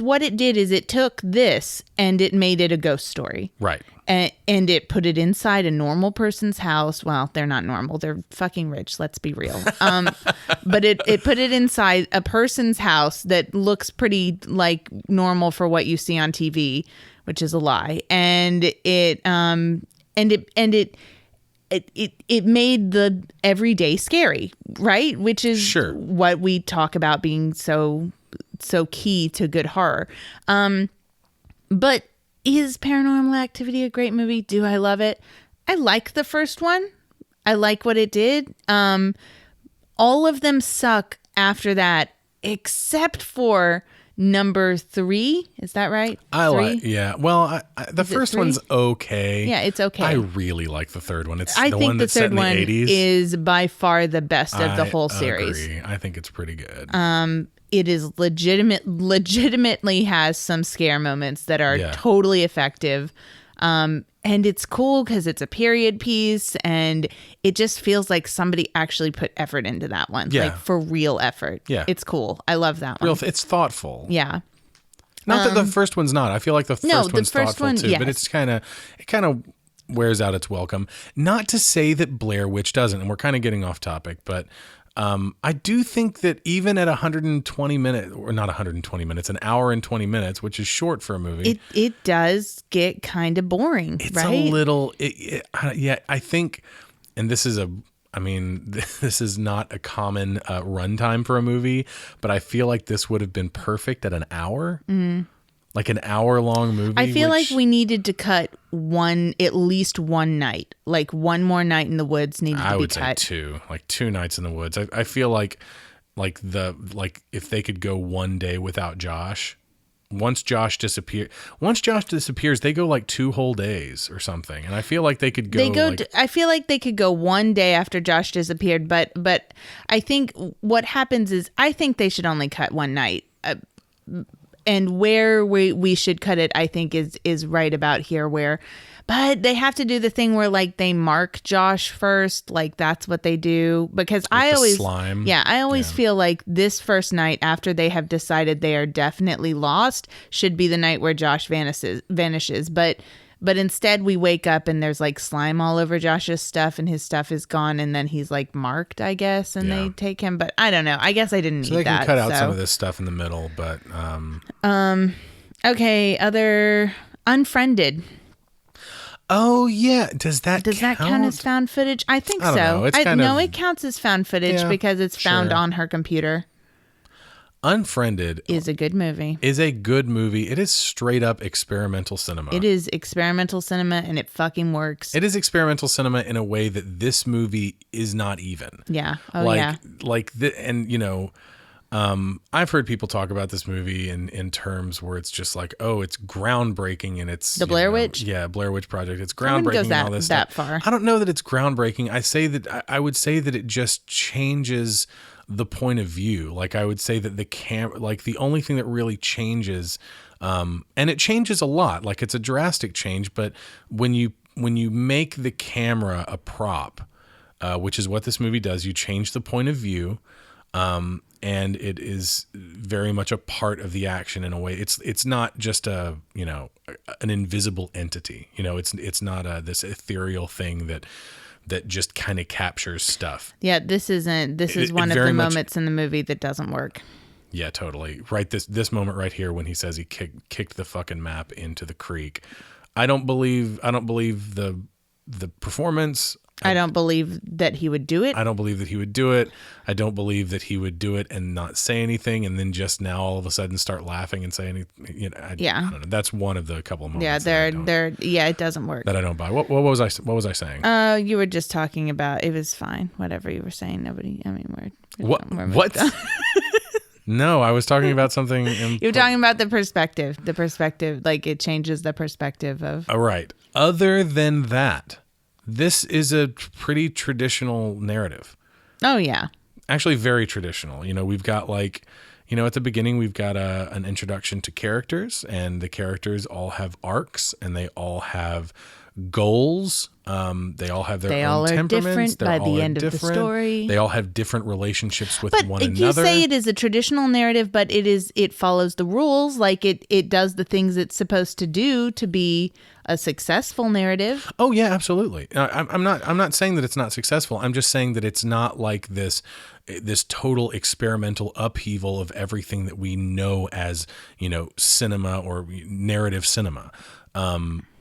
what it did is it took this and it made it a ghost story. Right. And it put it inside a normal person's house. Well, they're not normal. They're fucking rich. Let's be real. But it put it inside a person's house that looks pretty like normal for what you see on TV, which is a lie. And it made the everyday scary, right? Which is sure what we talk about being so key to good horror. But is Paranormal Activity a great movie? Do I love it? I like the first one. I like what it did. All of them suck after that, except for number 3. Is that right? Yeah. Well, the first one's okay. Yeah, it's okay. I really like the third one. I think one that's the set third in the one 80s. is by far the best of the whole series. Agree. I think it's pretty good. It is legitimately has some scare moments that are totally effective. And it's cool because it's a period piece, and it just feels like somebody actually put effort into that one. Yeah. Like for real effort. Yeah. It's cool. I love that one. It's thoughtful. Yeah. Not that the first one's not. I feel like the first one's thoughtful one, too, yes. but it kind of wears out its welcome. Not to say that Blair Witch doesn't, and we're kind of getting off topic, but I do think that even at 120 minutes, or not 120 minutes, an hour and 20 minutes, which is short for a movie, it does get kind of boring. It's right? a little, I think, and this is this is not a common runtime for a movie, but I feel like this would have been perfect at an hour. Like an hour-long movie. I feel like we needed to cut at least one night. Like one more night in the woods needed to be cut. I would say 2, like 2 nights in the woods. I feel like if they could go one day without Josh. Once Josh disappears, they go like 2 whole days or something. And I feel like they could go. I feel like they could go one day after Josh disappeared, but I think what happens is I think they should only cut one night. And where we should cut it, I think, is right about here. But they have to do the thing where like they mark Josh first, like that's what they do. Because I always feel like this first night after they have decided they are definitely lost should be the night where Josh vanishes. But instead we wake up and there's like slime all over Josh's stuff and his stuff is gone, and then he's like marked, I guess, and they take him. But I don't know. I guess I didn't need that. So they can cut out some of this stuff in the middle, but okay, other Unfriended. Oh yeah, does that count as found footage? I think I don't so. know. It's kind of- it counts as found footage Yeah, because it's found sure. on her computer. Unfriended Is a good movie. is a good movie. It is straight up experimental cinema. It is experimental cinema, and it fucking works. It is experimental cinema in a way that this movie is not even. Yeah. Oh, like, yeah. And you know, I've heard people talk about this movie in terms where it's just like, oh, it's groundbreaking and it's The Blair Witch? Yeah, Blair Witch Project. It's I wouldn't groundbreaking go and all this that stuff. far. I don't know that it's groundbreaking. I would say that it just changes the point of view. Like I would say that the only thing that really changes, and it changes a lot. Like it's a drastic change, but when you make the camera a prop, which is what this movie does, you change the point of view. And it is very much a part of the action in a way. It's not just an invisible entity. You know, it's not this ethereal thing that just kind of captures stuff. Yeah, this is one of the moments in the movie that doesn't work. Yeah, totally. Right. This moment right here when he says he kicked the fucking map into the creek. I don't believe the performance. I don't believe that he would do it. I don't believe that he would do it. I don't believe that he would do it and not say anything, and then just now all of a sudden start laughing and say anything. You know, I don't know. That's one of the couple of moments. Yeah, it doesn't work. That I don't buy. What was I saying? You were just talking about it was fine. Whatever you were saying, What? No, I was talking about something. You were talking about the perspective. The perspective, like it changes the perspective of. All right. Other than that, this is a pretty traditional narrative. Oh, yeah. Actually, very traditional. You know, we've got at the beginning, we've got an introduction to characters, and the characters all have arcs, and they all have goals. They all have their own temperaments. Different by the end of the story. They all have different relationships with one another. But you say it is a traditional narrative, but it follows the rules. Like it does the things it's supposed to do to be a successful narrative. Oh yeah, absolutely. I'm not saying that it's not successful. I'm just saying that it's not like this total experimental upheaval of everything that we know as, cinema or narrative cinema.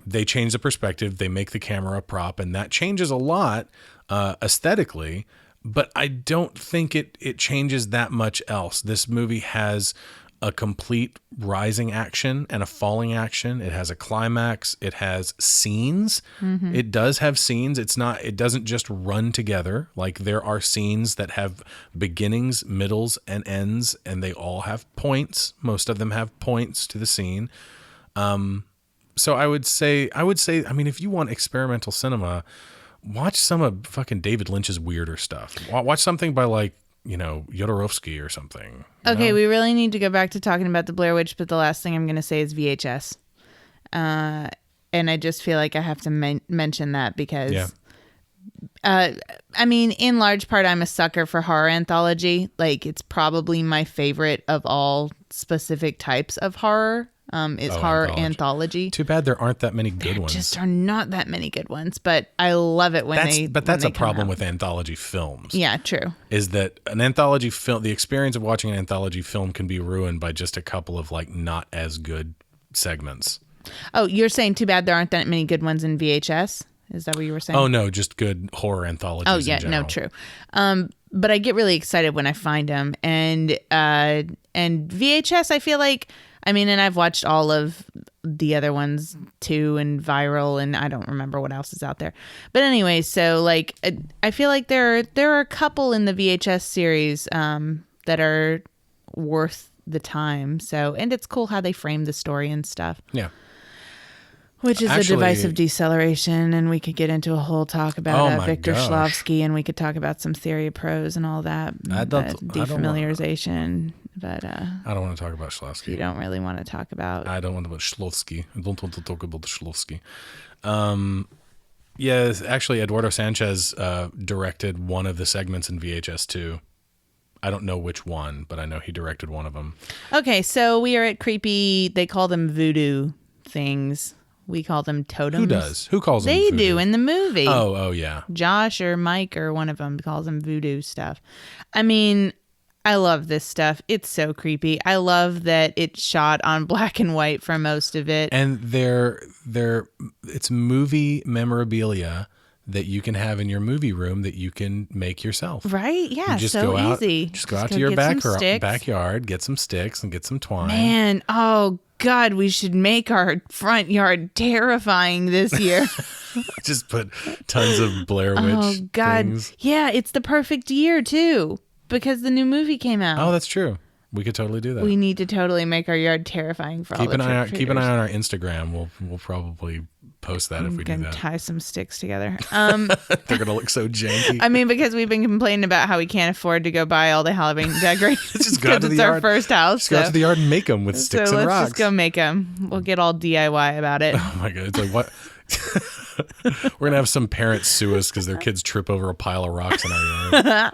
They change the perspective, they make the camera a prop, and that changes a lot aesthetically, but I don't think it changes that much else. This movie has a complete rising action and a falling action. It has a climax. It has scenes. Mm-hmm. It does have scenes. It doesn't just run together. Like there are scenes that have beginnings, middles, and ends, and they all have points. Most of them have points to the scene. So I would say, I mean, if you want experimental cinema, watch some of fucking David Lynch's weirder stuff. Watch something by Jodorowsky or something. Okay, we really need to go back to talking about the Blair Witch, but the last thing I'm going to say is VHS. And I just feel like I have to mention that because, I mean, in large part, I'm a sucker for horror anthology. Like, it's probably my favorite of all specific types of horror. Horror anthology. Too bad there aren't that many good ones. There just are not that many good ones, but I love it when that's a problem with anthology films. Yeah, true. Is that an anthology film? The experience of watching an anthology film can be ruined by just a couple of not as good segments. Oh, you're saying too bad there aren't that many good ones in VHS? Is that what you were saying? Oh no, just good horror anthologies. Oh yeah, no, true. But I get really excited when I find them, and VHS. I feel like. I mean, and I've watched all of the other ones too, and Viral, and I don't remember what else is out there. But anyway, so I feel like there are a couple in the VHS series that are worth the time. So, and it's cool how they frame the story and stuff. Yeah. Which is a device of deceleration, and we could get into a whole talk about Victor Shklovsky, and we could talk about some theory of prose and all that. Defamiliarization. But I don't want to talk about Shklovsky. You don't really want to talk about. I don't want to talk about Shklovsky. I don't want to talk about Shklovsky. Yeah, actually, Eduardo Sanchez directed one of the segments in VHS 2. I don't know which one, but I know he directed one of them. Okay, so we are at creepy. They call them voodoo things. We call them totems. Who does? Who calls them voodoo? They do in the movie. Oh, yeah. Josh or Mike or one of them calls them voodoo stuff. I mean, I love this stuff. It's so creepy. I love that it's shot on black and white for most of it. And it's movie memorabilia that you can have in your movie room that you can make yourself. Right? Yeah, You just so go out, easy. Just go out to your backyard, get some sticks and get some twine. Man, oh God, we should make our front yard terrifying this year. Just put tons of Blair Witch Oh God. things. Yeah, it's the perfect year too. Because the new movie came out. Oh, that's true. We could totally do that. We need to totally make our yard terrifying for all the trick-or-treaters. Keep an eye on our Instagram. We'll probably post that if we do that. Tie some sticks together. They're gonna look so janky. I mean, because we've been complaining about how we can't afford to go buy all the Halloween decorations. Just go out to the it's yard. Our first house. Just go out to the yard and make them with sticks and let's rocks. just go make them. We'll get all DIY about it. Oh my God! It's like what? We're gonna have some parents sue us because their kids trip over a pile of rocks in our yard.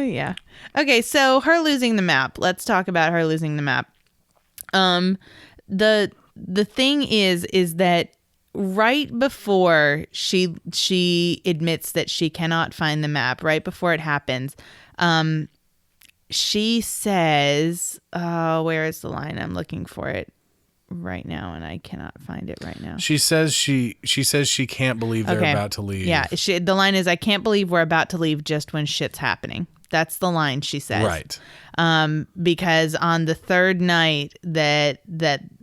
Yeah. Okay, so her losing the map. Let's talk about her losing the map. The thing is that right before she admits that she cannot find the map, right before it happens, she says, where is the line? I'm looking for it right now and I cannot find it right now. She says she can't believe they're about to leave. Yeah, the line is, I can't believe we're about to leave just when shit's happening. That's the line she says. Right. Because on the third night that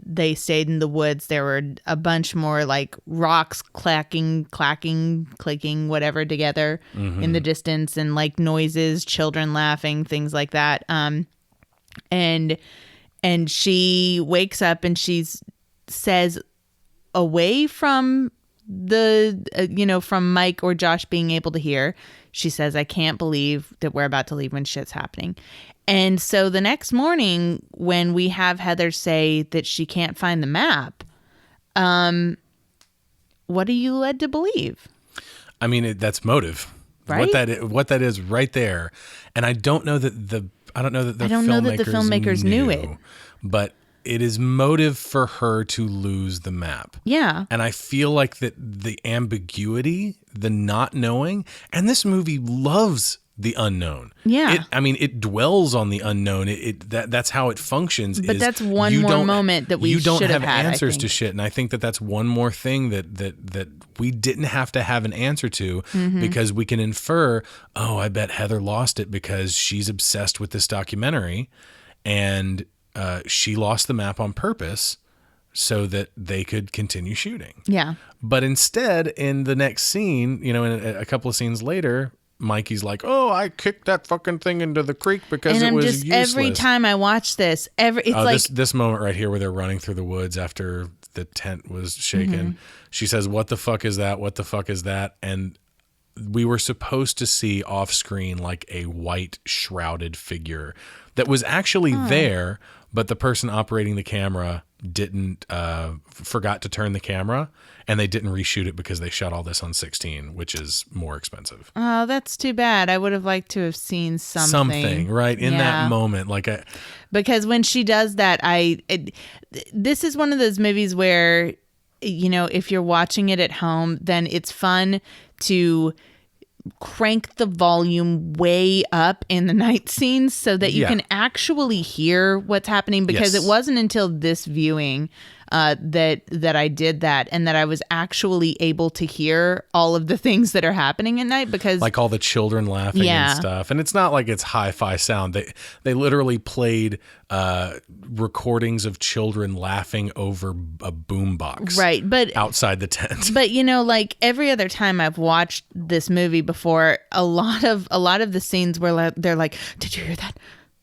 they stayed in the woods, there were a bunch more like rocks clacking, clicking, whatever together in the distance, and like noises, children laughing, things like that. And she wakes up and she says, away from the from Mike or Josh being able to hear, she says, I can't believe that we're about to leave when shit's happening. And so the next morning when we have Heather say that she can't find the map, what are you led to believe? I mean, that's motive. Right? What that is right there. And I don't know that the filmmakers knew it. But it is motive for her to lose the map. Yeah. And I feel like that the ambiguity, the not knowing, and this movie loves the unknown. Yeah. It dwells on the unknown. That's how it functions. But that's one more moment that we should have had. You don't have answers to shit, and I think that that's one more thing that we didn't have to have an answer to because we can infer. Oh, I bet Heather lost it because she's obsessed with this documentary, and she lost the map on purpose so that they could continue shooting. Yeah. But instead, in the next scene, in a couple of scenes later, Mikey's like, "Oh, I kicked that fucking thing into the creek because it was useless." Every time I watch this, this moment right here where they're running through the woods after the tent was shaken. She says, "What the fuck is that? What the fuck is that?" And we were supposed to see off screen like a white shrouded figure that was actually there, but the person operating the camera didn't forgot to turn the camera, and they didn't reshoot it because they shot all this on 16, which is more expensive. Oh, that's too bad. I would have liked to have seen something right in that moment, because when she does that, this is one of those movies where, if you're watching it at home, then it's fun to crank the volume way up in the night scenes so that you can actually hear what's happening, because it wasn't until this viewing that I did that, and that I was actually able to hear all of the things that are happening at night, because like all the children laughing and stuff. And it's not like it's hi-fi sound. They literally played recordings of children laughing over a boombox, right? But outside the tent. But like every other time I've watched this movie before, a lot of the scenes where they're like, "Did you hear that?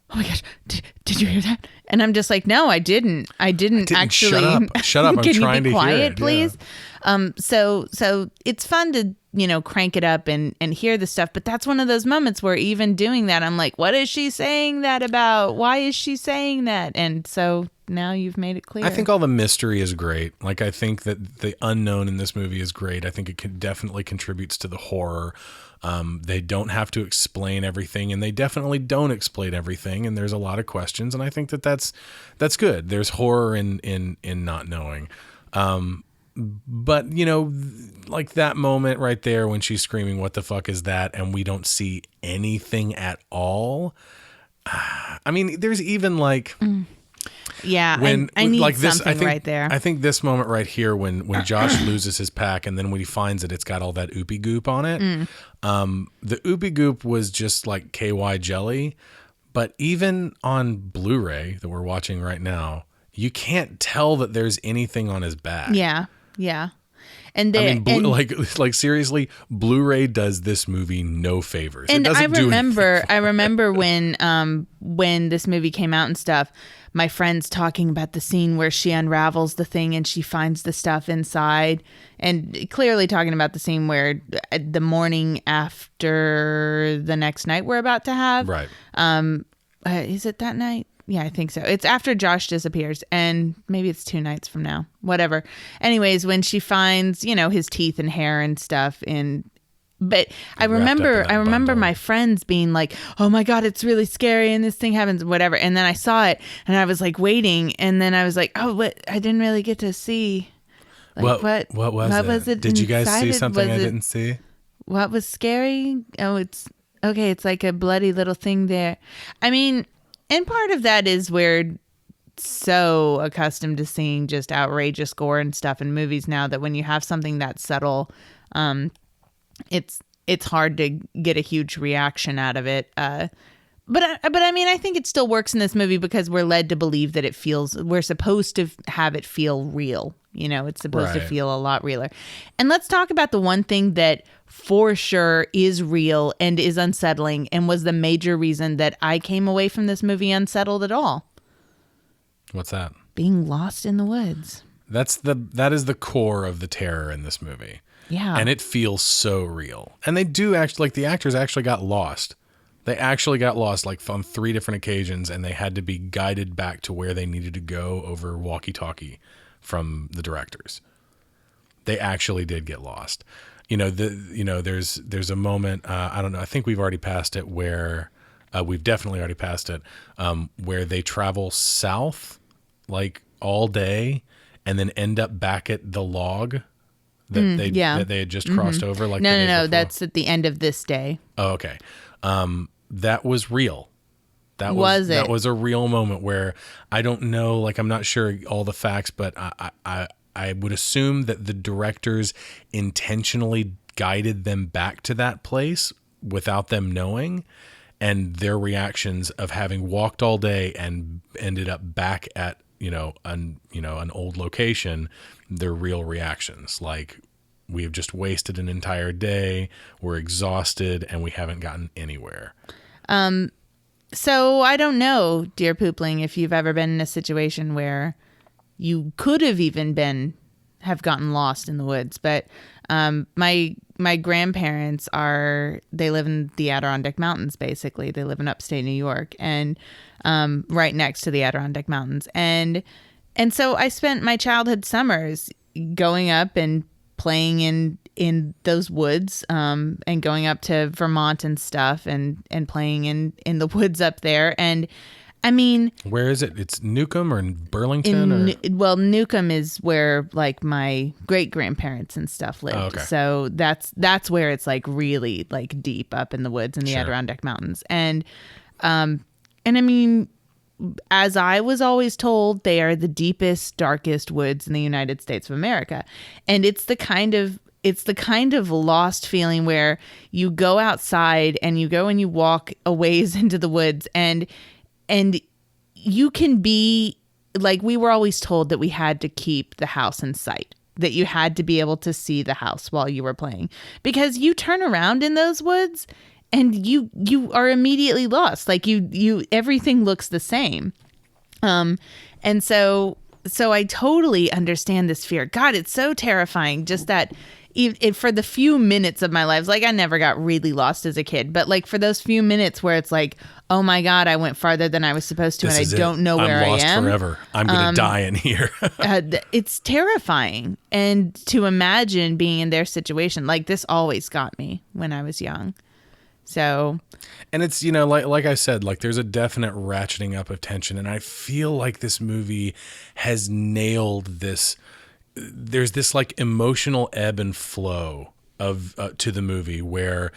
Oh my gosh, did you hear that?" And I'm just like, "No, I didn't actually." Shut up! I'm Can trying you be to quiet, hear it, please? Yeah. So it's fun to crank it up and hear the stuff, but that's one of those moments where even doing that, I'm like, what is she saying that about? Why is she saying that? And so now you've made it clear. I think all the mystery is great. Like, I think that the unknown in this movie is great. I think it definitely contributes to the horror. They don't have to explain everything, and they definitely don't explain everything. And there's a lot of questions, and I think that's good. There's horror in not knowing. But like that moment right there when she's screaming, "What the fuck is that?" and we don't see anything at all. I mean, there's even like Yeah, when I need like this, something I think, right there. I think this moment right here when Josh loses his pack and then when he finds it, it's got all that oopie goop on it. The oopie goop was just like KY jelly, but even on Blu-ray that we're watching right now, you can't tell that there's anything on his back. Yeah. And I mean, like seriously, Blu-ray does this movie no favors. And it doesn't do anything. I remember when this movie came out and stuff, my friends talking about the scene where she unravels the thing and she finds the stuff inside, and clearly talking about the scene where the morning after the next night we're about to have. Right. Is it that night? Yeah, I think so. It's after Josh disappears, and maybe it's 2 nights from now. Whatever. Anyways, when she finds, his teeth and hair and stuff but I remember my friends being like, "Oh my God, it's really scary and this thing happens," whatever. And then I saw it and I was like waiting, and then I was like, "Oh, what? I didn't really get to see." Like, what was it? Did you guys see something I didn't see? What was scary? Oh, it's okay. It's like a bloody little thing there. I mean, and part of that is we're so accustomed to seeing just outrageous gore and stuff in movies now that when you have something that subtle, it's hard to get a huge reaction out of it. But I mean, I think it still works in this movie because we're led to believe that we're supposed to have it feel real. It's supposed to feel a lot realer. And let's talk about the one thing that for sure is real and is unsettling and was the major reason that I came away from this movie unsettled at all. What's that? Being lost in the woods. That is the core of the terror in this movie. Yeah. And it feels so real. And they do actually, like, the actors actually got lost. They actually got lost like on 3 different occasions, and they had to be guided back to where they needed to go over walkie-talkie from the directors. They actually did get lost. There's a moment, I don't know, I think we've already passed it where we've definitely already passed it, where they travel south like all day and then end up back at the log that they had just crossed over. Like No, that's at the end of this day. Oh, okay. That was real. That was a real moment where I don't know, like, I'm not sure all the facts, but I would assume that the directors intentionally guided them back to that place without them knowing, and their reactions of having walked all day and ended up back at an old location, their real reactions, like, we have just wasted an entire day, we're exhausted, and we haven't gotten anywhere. So I don't know, dear Poopling, if you've ever been in a situation where you could have even have gotten lost in the woods, but my grandparents they live in the Adirondack Mountains. Basically, they live in upstate New York, and right next to the Adirondack Mountains, and so I spent my childhood summers going up and playing in those woods, and going up to Vermont and stuff, and playing in the woods up there. And I mean, where is it? It's Newcomb or Burlington? Well, Newcomb is where like my great grandparents and stuff lived. Oh, okay. So that's where it's like really like deep up in the woods in the Adirondack Mountains. And I mean, as I was always told, they are the deepest, darkest woods in the United States of America. And it's the kind of lost feeling where you go outside and you go and you walk a ways into the woods, and you can be like, we were always told that we had to keep the house in sight, that you had to be able to see the house while you were playing, because you turn around in those woods and you are immediately lost. Like you everything looks the same. And so I totally understand this fear. God, it's so terrifying. Just that for the few minutes of my life, like, I never got really lost as a kid, but like for those few minutes where it's like, oh my God, I went farther than I was supposed to, and I don't know where I am. I'm lost forever. I'm going to die in here. It's terrifying. And to imagine being in their situation, like, this always got me when I was young. So, and it's, like I said, like, there's a definite ratcheting up of tension, and I feel like this movie has nailed this. There's this like emotional ebb and flow of to the movie where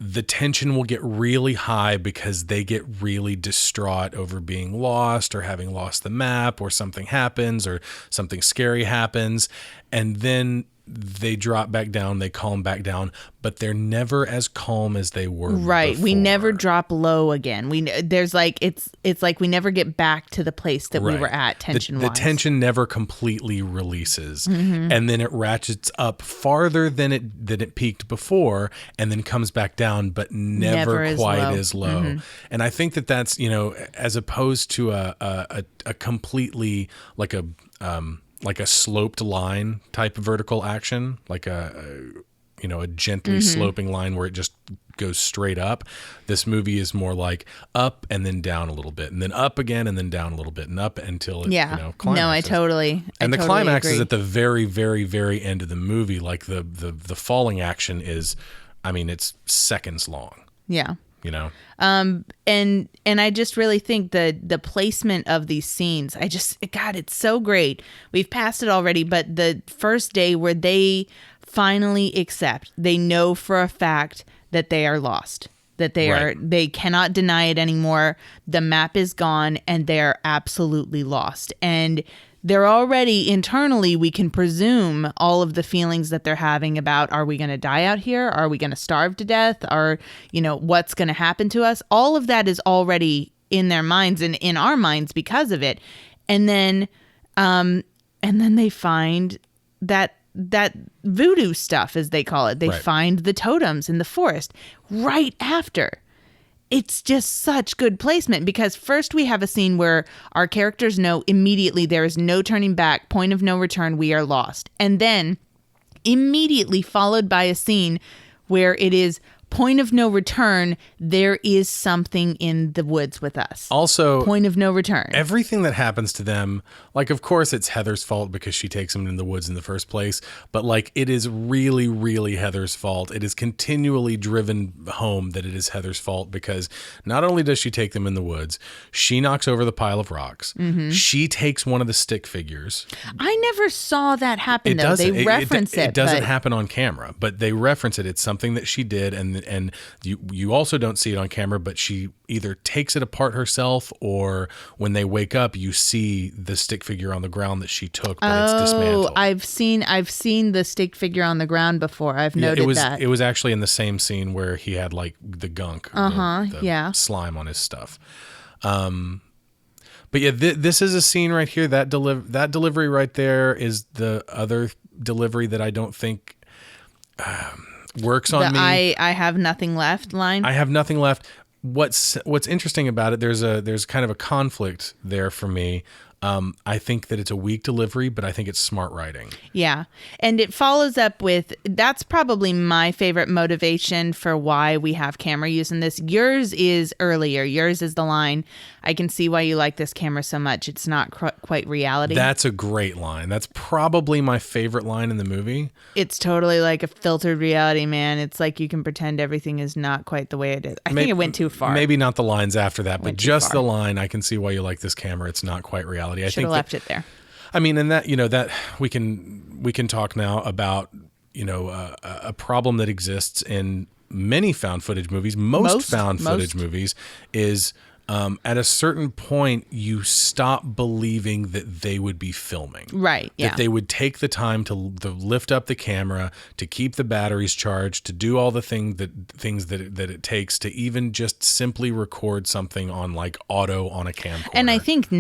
the tension will get really high because they get really distraught over being lost or having lost the map, or something happens or something scary happens. And then they drop back down, they calm back down, but they're never as calm as they were Right. before. We never drop low again. It's like we never get back to the place that we Right. were at tension The wise. tension never completely releases, Mm-hmm. and then it ratchets up farther than it peaked before, and then comes back down, but never as quite low. as low. Mm-hmm. And I think that's, as opposed to a completely like a sloped line type of vertical action, like a gently sloping line where it just goes straight up. This movie is more like up and then down a little bit, and then up again and then down a little bit, and up until it climaxes. No, I totally And the climax agree. is at the very, very, very end of the movie. Like the falling action is, it's seconds long. Yeah. And I just really think the placement of these scenes, God, it's so great. We've passed it already, but the first day where they finally accept, they know for a fact that they are lost, that they cannot deny it anymore. The map is gone and they're absolutely lost. And they're already internally, we can presume all of the feelings that they're having about, are we going to die out here? Are we going to starve to death? Or, what's going to happen to us? All of that is already in their minds and in our minds because of it. And then they find that voodoo stuff, as they call it. They find the totems in the forest right after. It's just such good placement, because first we have a scene where our characters know immediately there is no turning back, point of no return, we are lost. And then immediately followed by a scene where it is point of no return, there is something in the woods with us. Also, point of no return. Everything that happens to them, like, of course it's Heather's fault because she takes them in the woods in the first place, but like, it is really, really Heather's fault. It is continually driven home that it is Heather's fault, because not only does she take them in the woods, she knocks over the pile of rocks. Mm-hmm. She takes one of the stick figures. I never saw that happen, though. They reference it. It doesn't happen on camera, but they reference it. It's something that she did, and you also don't see it on camera, but she either takes it apart herself, or when they wake up, you see the stick figure on the ground that she took, but it's dismantled. I've seen the stick figure on the ground before. I've noted that. It was actually in the same scene where he had like the gunk, the slime on his stuff. But yeah, this is a scene right here. That delivery right there is the other delivery that I don't think works on me. I have nothing left line. I have nothing left. What's interesting about it, there's kind of a conflict there for me. I think that it's a weak delivery, but I think it's smart writing. Yeah. And it follows up with, that's probably my favorite motivation for why we have camera use in this. Yours is earlier. Yours is the line, I can see why you like this camera so much. It's not quite reality. That's a great line. That's probably my favorite line in the movie. It's totally like a filtered reality, man. It's like you can pretend everything is not quite the way it is. I think it went too far. Maybe not the lines after that, but just the line, I can see why you like this camera. It's not quite reality. I should have left it there. I mean, and that, that we can talk now about, a problem that exists in many found footage movies. Most found footage movies is at a certain point, you stop believing that they would be filming. Right, yeah. That they would take the time to lift up the camera, to keep the batteries charged, to do all the things that it takes to even just simply record something on like auto on a camcorder. And I think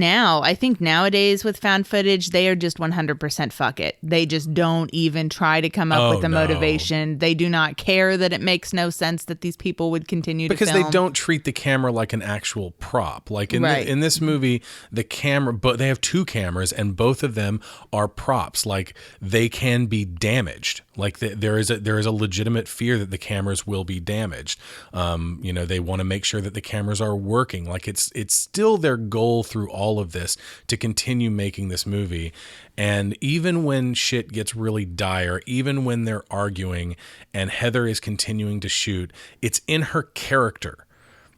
nowadays with found footage, they are just 100% fuck it. They just don't even try to come up with a motivation. They do not care that it makes no sense that these people would continue to film. Because they don't treat the camera like an actual prop. Like in this movie, the camera, but they have two cameras and both of them are props. Like they can be damaged. Like there is a legitimate fear that the cameras will be damaged. They want to make sure that the cameras are working. Like it's still their goal through all of this to continue making this movie. And even when shit gets really dire, even when they're arguing and Heather is continuing to shoot, it's in her character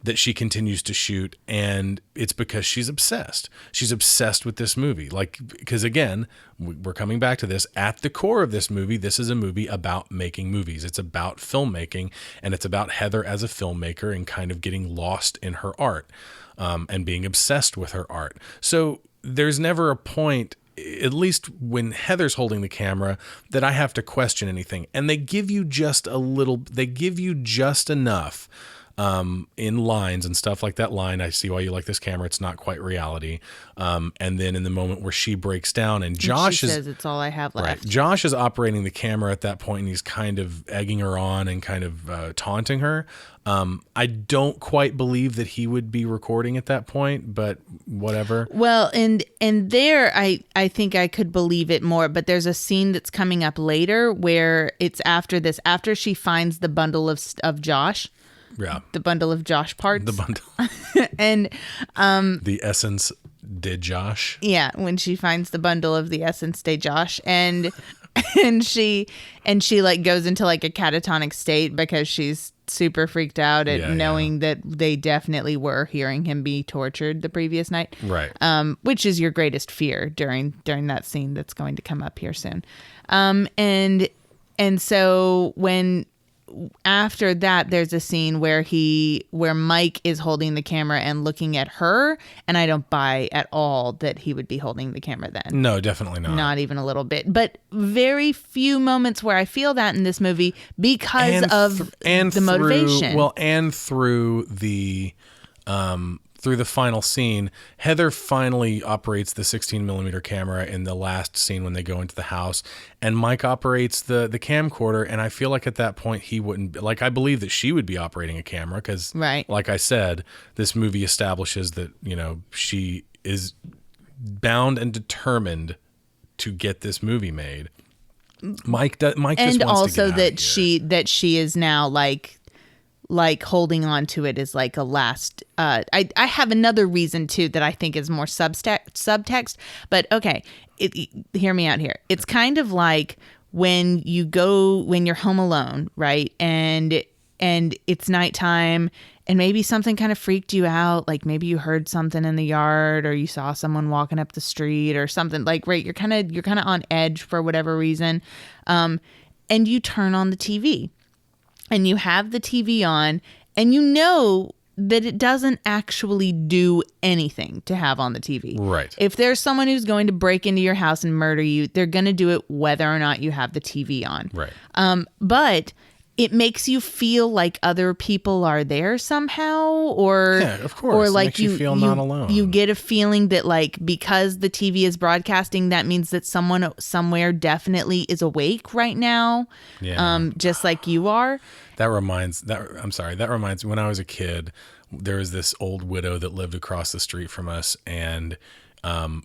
that she continues to shoot, and it's because she's obsessed. She's obsessed with this movie. Like, because again, we're coming back to this. At the core of this movie, this is a movie about making movies. It's about filmmaking, and it's about Heather as a filmmaker and kind of getting lost in her art, and being obsessed with her art. So there's never a point, at least when Heather's holding the camera, that I have to question anything. And they give you just enough in lines and stuff, like that line, "I see why you like this camera, it's not quite reality." And then in the moment where she breaks down and Josh says, "It's all I have left." Right, Josh is operating the camera at that point, and he's kind of egging her on and kind of taunting her. I don't quite believe that he would be recording at that point, but whatever. Well, and there I think I could believe it more, but there's a scene that's coming up later where it's after this, after she finds the bundle of Josh. Yeah. The bundle of Josh parts. The bundle. And the Essence de Josh. Yeah, when she finds the bundle of the Essence de Josh, and she like goes into like a catatonic state because she's super freaked out at knowing that they definitely were hearing him be tortured the previous night. Right. Which is your greatest fear during that scene that's going to come up here soon. And so when after that, there's a scene where Mike is holding the camera and looking at her, and I don't buy at all that he would be holding the camera then. No, definitely not. Not even a little bit. But very few moments where I feel that in this movie because of the motivation. Well, and through the final scene, Heather finally operates the 16 millimeter camera in the last scene when they go into the house, and Mike operates the camcorder. And I feel like at that point he wouldn't, like, I believe that she would be operating a camera because, right, like I said, this movie establishes that, you know, she is bound and determined to get this movie made. Mike just wants to get also out that of here. she is now like holding on to it is like a last I have another reason too that I think is more subtext, but okay, hear me out here. It's kind of like when you're home alone, right, and it's nighttime, and maybe something kind of freaked you out, like maybe you heard something in the yard, or you saw someone walking up the street or something, like, right, you're kind of on edge for whatever reason, and you turn on the TV. And you have the TV on, and you know that it doesn't actually do anything to have on the TV. Right. If there's someone who's going to break into your house and murder you, they're going to do it whether or not you have the TV on. Right. But it makes you feel like other people are there somehow, or yeah, of course, or like makes you feel not alone. You get a feeling that, like, because the TV is broadcasting, that means that someone somewhere definitely is awake right now. Yeah. Just like you are. That reminds me, when I was a kid, there was this old widow that lived across the street from us, and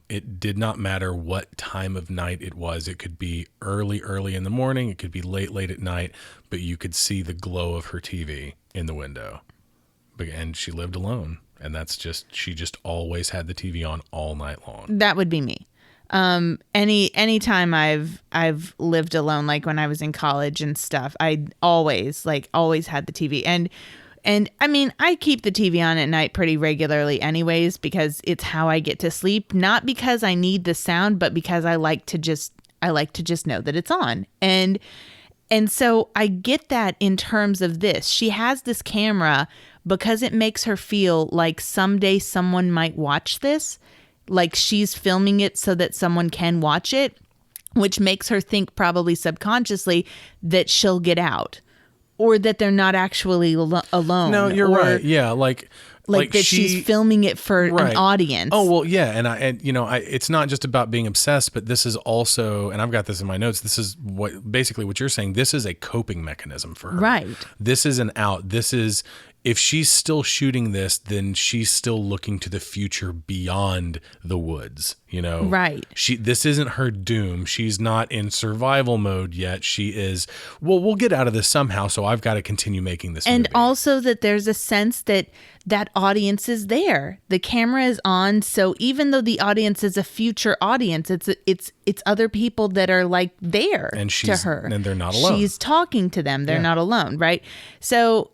it did not matter what time of night it was. It could be early in the morning. It could be late at night, but you could see the glow of her TV in the window. And she lived alone. And she just always had the TV on all night long. That would be me. Any time I've lived alone, like when I was in college and stuff, I always had the TV. And I mean, I keep the TV on at night pretty regularly anyways, because it's how I get to sleep, not because I need the sound, but because I like to just know that it's on. And so I get that in terms of this. She has this camera because it makes her feel like someday someone might watch this, like she's filming it so that someone can watch it, which makes her think, probably subconsciously, that she'll get out. Or that they're not actually alone. No, you're right. Yeah, like that she's filming it for an audience. Oh well, yeah, and it's not just about being obsessed, but this is also, and I've got this in my notes. This is what you're saying. This is a coping mechanism for her. Right. This is an out. This is, if she's still shooting this, then she's still looking to the future beyond the woods, you know? Right. This isn't her doom. She's not in survival mode yet. She is, well, we'll get out of this somehow, so I've got to continue making this and movie. Also that there's a sense that audience is there. The camera is on, so even though the audience is a future audience, it's other people that are like there and to her. And they're not alone. She's talking to them. They're not alone, right? So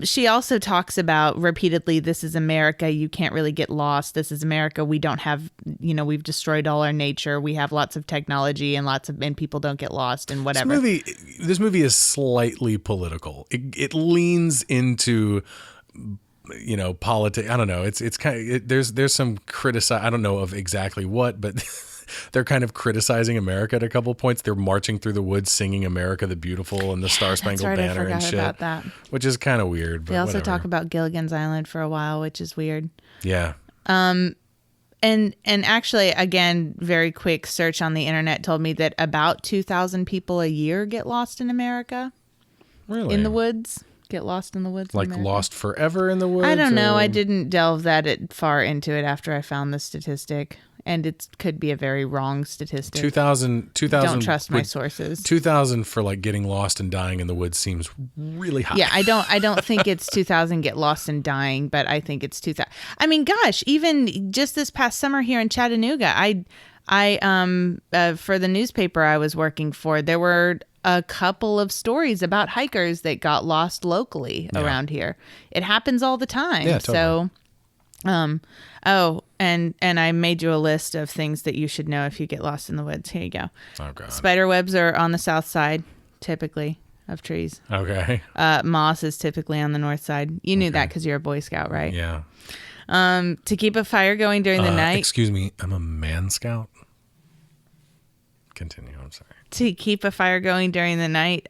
she also talks about repeatedly, this is America. You can't really get lost. This is America. We don't have, we've destroyed all our nature. We have lots of technology and people don't get lost and whatever. This movie is slightly political. It leans into, politics. I don't know. It's kind of, there's some I don't know of exactly what, but they're kind of criticizing America at a couple points. They're marching through the woods singing "America the Beautiful" and the Star Spangled Banner and shit. About that. Which is kind of weird. But they also whatever. talk about Gilligan's Island for a while, which is weird. Yeah. And actually, again, very quick search on the internet told me that about 2,000 people a year get lost in America. Really? In the woods. Get lost in the woods. Like lost forever in the woods? I don't know. I didn't delve far into it after I found the statistic. And it could be a very wrong statistic. 2,000. Don't trust my sources. 2,000 for like getting lost and dying in the woods seems really high. Yeah, I don't think it's 2,000 get lost and dying, but I think it's 2,000. I mean, gosh, even just this past summer here in Chattanooga, I for the newspaper I was working for, there were a couple of stories about hikers that got lost locally around here. It happens all the time. Yeah, totally. So, and I made you a list of things that you should know if you get lost in the woods. Here you go. Oh, God. Spider webs are on the south side, typically, of trees. Okay. Moss is typically on the north side. You knew that because you're a Boy Scout, right? Yeah. To keep a fire going during the night. Excuse me, I'm a man scout. Continue, I'm sorry. To keep a fire going during the night,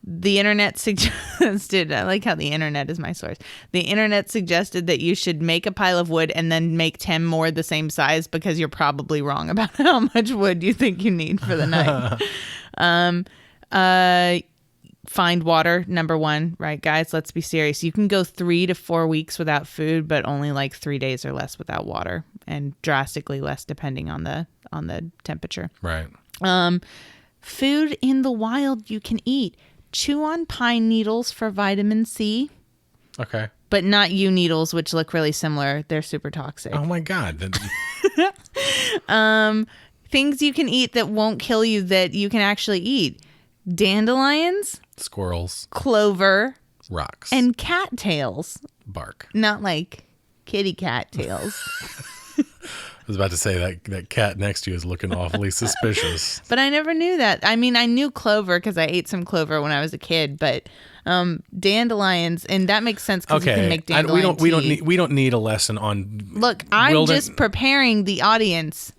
the internet suggested, I like how the internet is my source. The internet suggested that you should make a pile of wood and then make 10 more the same size because you're probably wrong about how much wood you think you need for the night. Find water, number one, right, guys? Let's be serious. You can go 3 to 4 weeks without food, but only like 3 days or less without water, and drastically less depending on the temperature. Right. Food in the wild you can eat. Chew on pine needles for vitamin C. Okay. But not yew needles, which look really similar. They're super toxic. Oh my God. Things you can eat that won't kill you that you can actually eat. Dandelions. Squirrels. Clover. Rocks. And cattails. Bark. Not like kitty cat tails. I was about to say that cat next to you is looking awfully suspicious. But I never knew that. I mean, I knew clover because I ate some clover when I was a kid, but dandelions, and that makes sense because you can make dandelion tea. We don't need a lesson on. Look, I'm just preparing the audience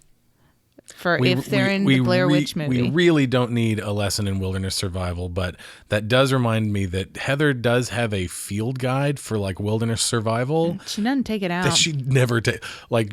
for if they're in the Blair Witch movie. We really don't need a lesson in wilderness survival, but that does remind me that Heather does have a field guide for like wilderness survival. She doesn't take it out. That she never take. Like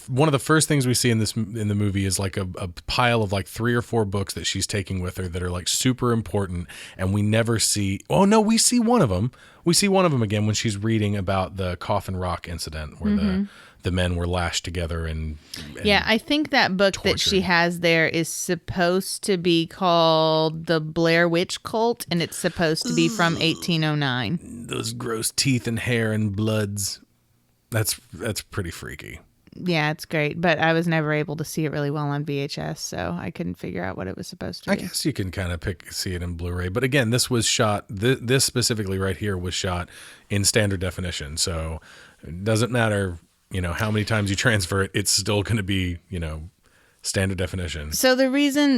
one of the first things we see in the movie is like a pile of like 3 or 4 books that she's taking with her that are like super important, and we never see. Oh no, we see one of them. We see one of them again when she's reading about the Coffin Rock incident where the men were lashed together and yeah, I think that book tortured. That she has there is supposed to be called The Blair Witch Cult, and it's supposed to be from 1809. Those gross teeth and hair and bloods. That's pretty freaky. Yeah, it's great, but I was never able to see it really well on VHS, so I couldn't figure out what it was supposed to be. I guess you can kind of see it in Blu-ray, but again, this was shot. This specifically right here was shot in standard definition, so it doesn't matter. How many times you transfer it, it's still going to be, standard definition. So the reason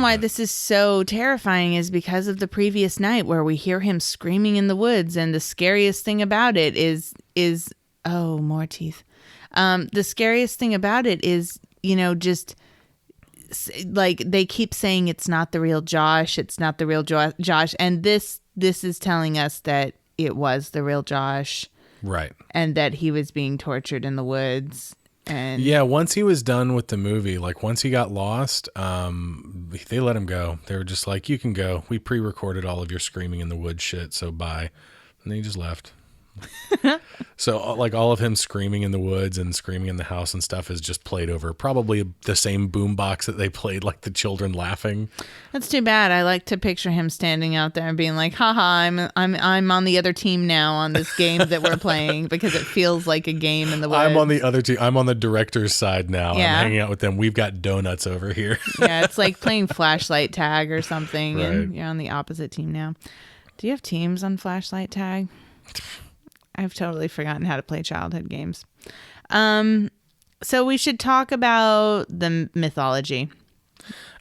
why this is so terrifying is because of the previous night where we hear him screaming in the woods, and the scariest thing about it is oh, more teeth. The scariest thing about it is, just like they keep saying it's not the real Josh, it's not the real Josh, and this is telling us that it was the real Josh. Right. And that he was being tortured in the woods. And yeah, once he was done with the movie, like once he got lost, they let him go. They were just like, you can go. We pre-recorded all of your screaming in the woods shit, so bye. And then he just left. So like all of him screaming in the woods and screaming in the house and stuff is just played over probably the same boombox that they played, like the children laughing. That's too bad. I like to picture him standing out there and being like, haha, I'm on the other team now on this game that we're playing, because it feels like a game in the woods. I'm on the other team. I'm on the director's side now. Yeah. I'm hanging out with them. We've got donuts over here. Yeah, it's like playing flashlight tag or something, right. And you're on the opposite team now. Do you have Teams on Flashlight Tag? I've totally forgotten how to play childhood games. So we should talk about the mythology.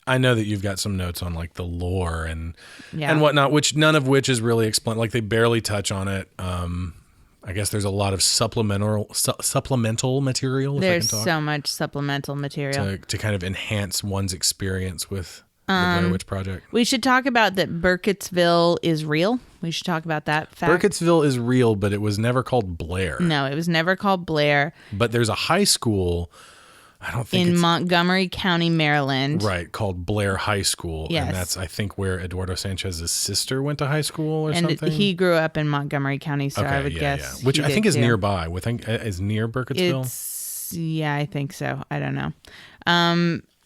I know that you've got some notes on like the lore and whatnot, which none of which is really explained. Like they barely touch on it. I guess there's a lot of supplemental material. There's so much supplemental material to kind of enhance one's experience with the Blair Witch Project. We should talk about that Burkittsville is real. We should talk about that fact. Burkittsville is real, but it was never called BLAIR. No, it was never called BLAIR. But there's a high school, I don't think in Montgomery County, Maryland. Right, called BLAIR High School. Yes. And that's, I think, where Eduardo Sanchez's sister went to high school or something. And he grew up in Montgomery County, so I would guess. Which I think is too. nearby. Is near Burkittsville? I think so. I don't know.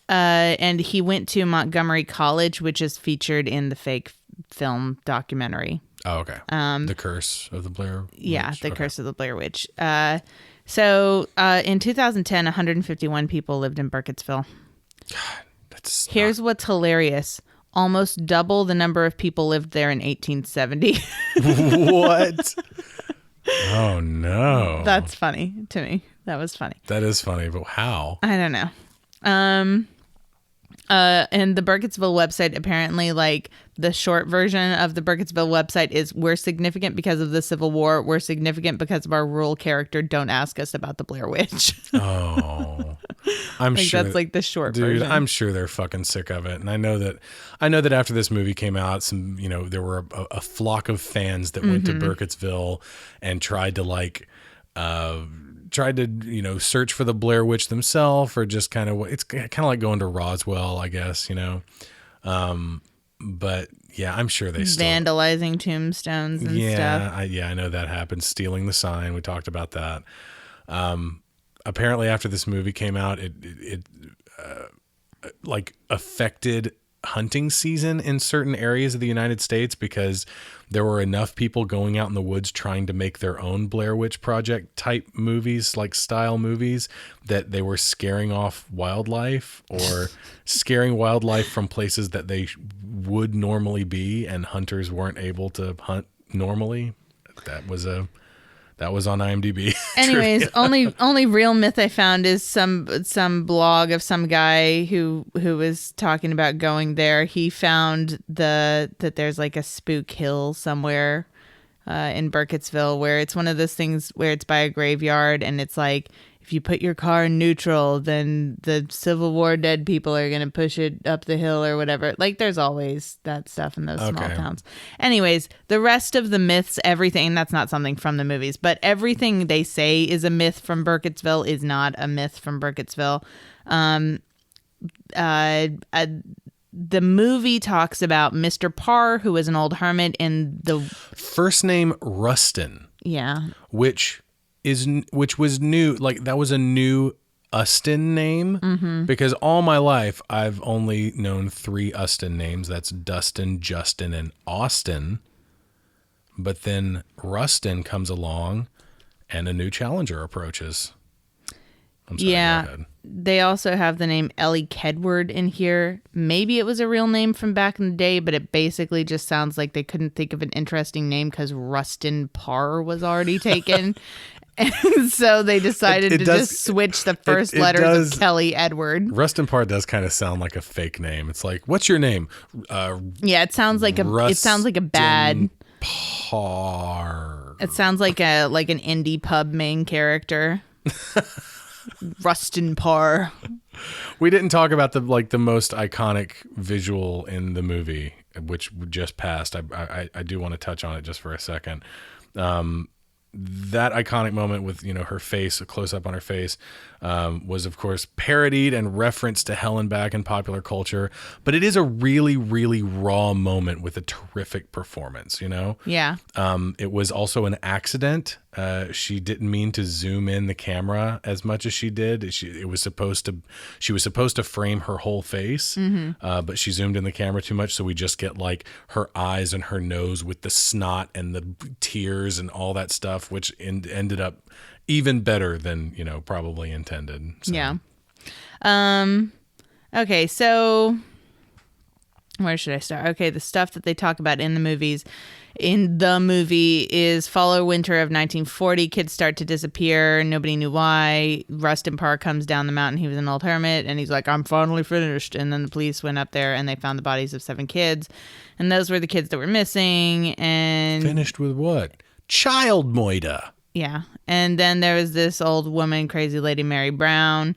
And he went to Montgomery College, which is featured in the fake film documentary. Oh, okay. The Curse of the Blair Witch. Yeah, The Curse of the Blair Witch. So in 2010, 151 people lived in Burkittsville. God, Here's what's hilarious. Almost double the number of people lived there in 1870. What? Oh, no. That's funny to me. That was funny. That is funny, but how? I don't know. And the Burkittsville website, apparently, like the short version of the Burkittsville website is, we're significant because of the Civil War. We're significant because of our rural character. Don't ask us about the Blair Witch. Oh, I'm like sure that's like the short dude, version. I'm sure they're fucking sick of it. And I know that after this movie came out, there were a flock of fans that went to Burkittsville and tried to search for the Blair Witch themselves, or just kind of, it's kind of like going to Roswell, I guess, but yeah, I'm sure they still vandalizing tombstones and stuff. I know that happened. Stealing the sign. We talked about that. Apparently after this movie came out, it like affected hunting season in certain areas of the United States, because there were enough people going out in the woods trying to make their own Blair Witch Project type movies, like style movies, that they were scaring off wildlife or scaring wildlife from places that they would normally be, and hunters weren't able to hunt normally. That was on IMDb. Anyways, only real myth I found is some blog of some guy who was talking about going there. He found that there's like a spook hill somewhere in Burkittsville, where it's one of those things where it's by a graveyard, and it's like, if you put your car in neutral, then the Civil War dead people are going to push it up the hill or whatever. Like, there's always that stuff in those small towns. Anyways, the rest of the myths, everything, that's not something from the movies, but everything they say is a myth from Burkittsville is not a myth from Burkittsville. The movie talks about Mr. Parr, who was an old hermit, and the first name Rustin. Yeah. Which was new, like that was a new Ustin name, because all my life I've only known 3 Ustin names. That's Dustin, Justin, and Austin. But then Rustin comes along and a new challenger approaches. I'm sorry, yeah. go ahead. They also have the name Ellie Kedward in here. Maybe it was a real name from back in the day, but it basically just sounds like they couldn't think of an interesting name because Rustin Parr was already taken. And so they decided to just switch the first letters of Kelly Edward. Rustin Parr does kind of sound like a fake name. It's like, what's your name? Yeah, it sounds like a bad Parr. It sounds like an indie pub main character. Rustin Parr. We didn't talk about the most iconic visual in the movie, which just passed. I do want to touch on it just for a second. That iconic moment with, her face, a close up on her face, was of course parodied and referenced to hell and back in popular culture, but it is a really, really raw moment with a terrific performance, Yeah. It was also an accident. She didn't mean to zoom in the camera as much as she did. She was supposed to frame her whole face, but she zoomed in the camera too much. So we just get like her eyes and her nose with the snot and the tears and all that stuff, which ended up even better than, probably intended. So. Yeah. Okay. So Where should I start? Okay, the stuff that they talk about in the movies. In the movie is fall or winter of 1940. Kids start to disappear. Nobody knew why. Rustin Parr comes down the mountain. He was an old hermit, and he's like, I'm finally finished. And then the police went up there, and they found the bodies of 7 kids. And those were the kids that were missing. And Finished with what? Child moida. yeah. And then there was this old woman, crazy lady, Mary Brown.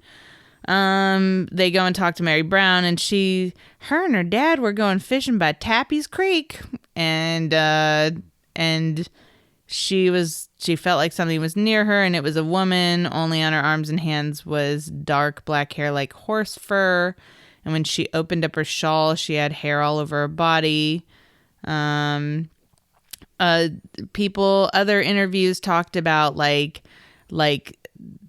They go and talk to Mary Brown, and her and her dad were going fishing by Tappy's Creek, and she felt like something was near her, and it was a woman. Only on her arms and hands was dark black hair like horse fur, and when she opened up her shawl, she had hair all over her body. Other interviews talked about like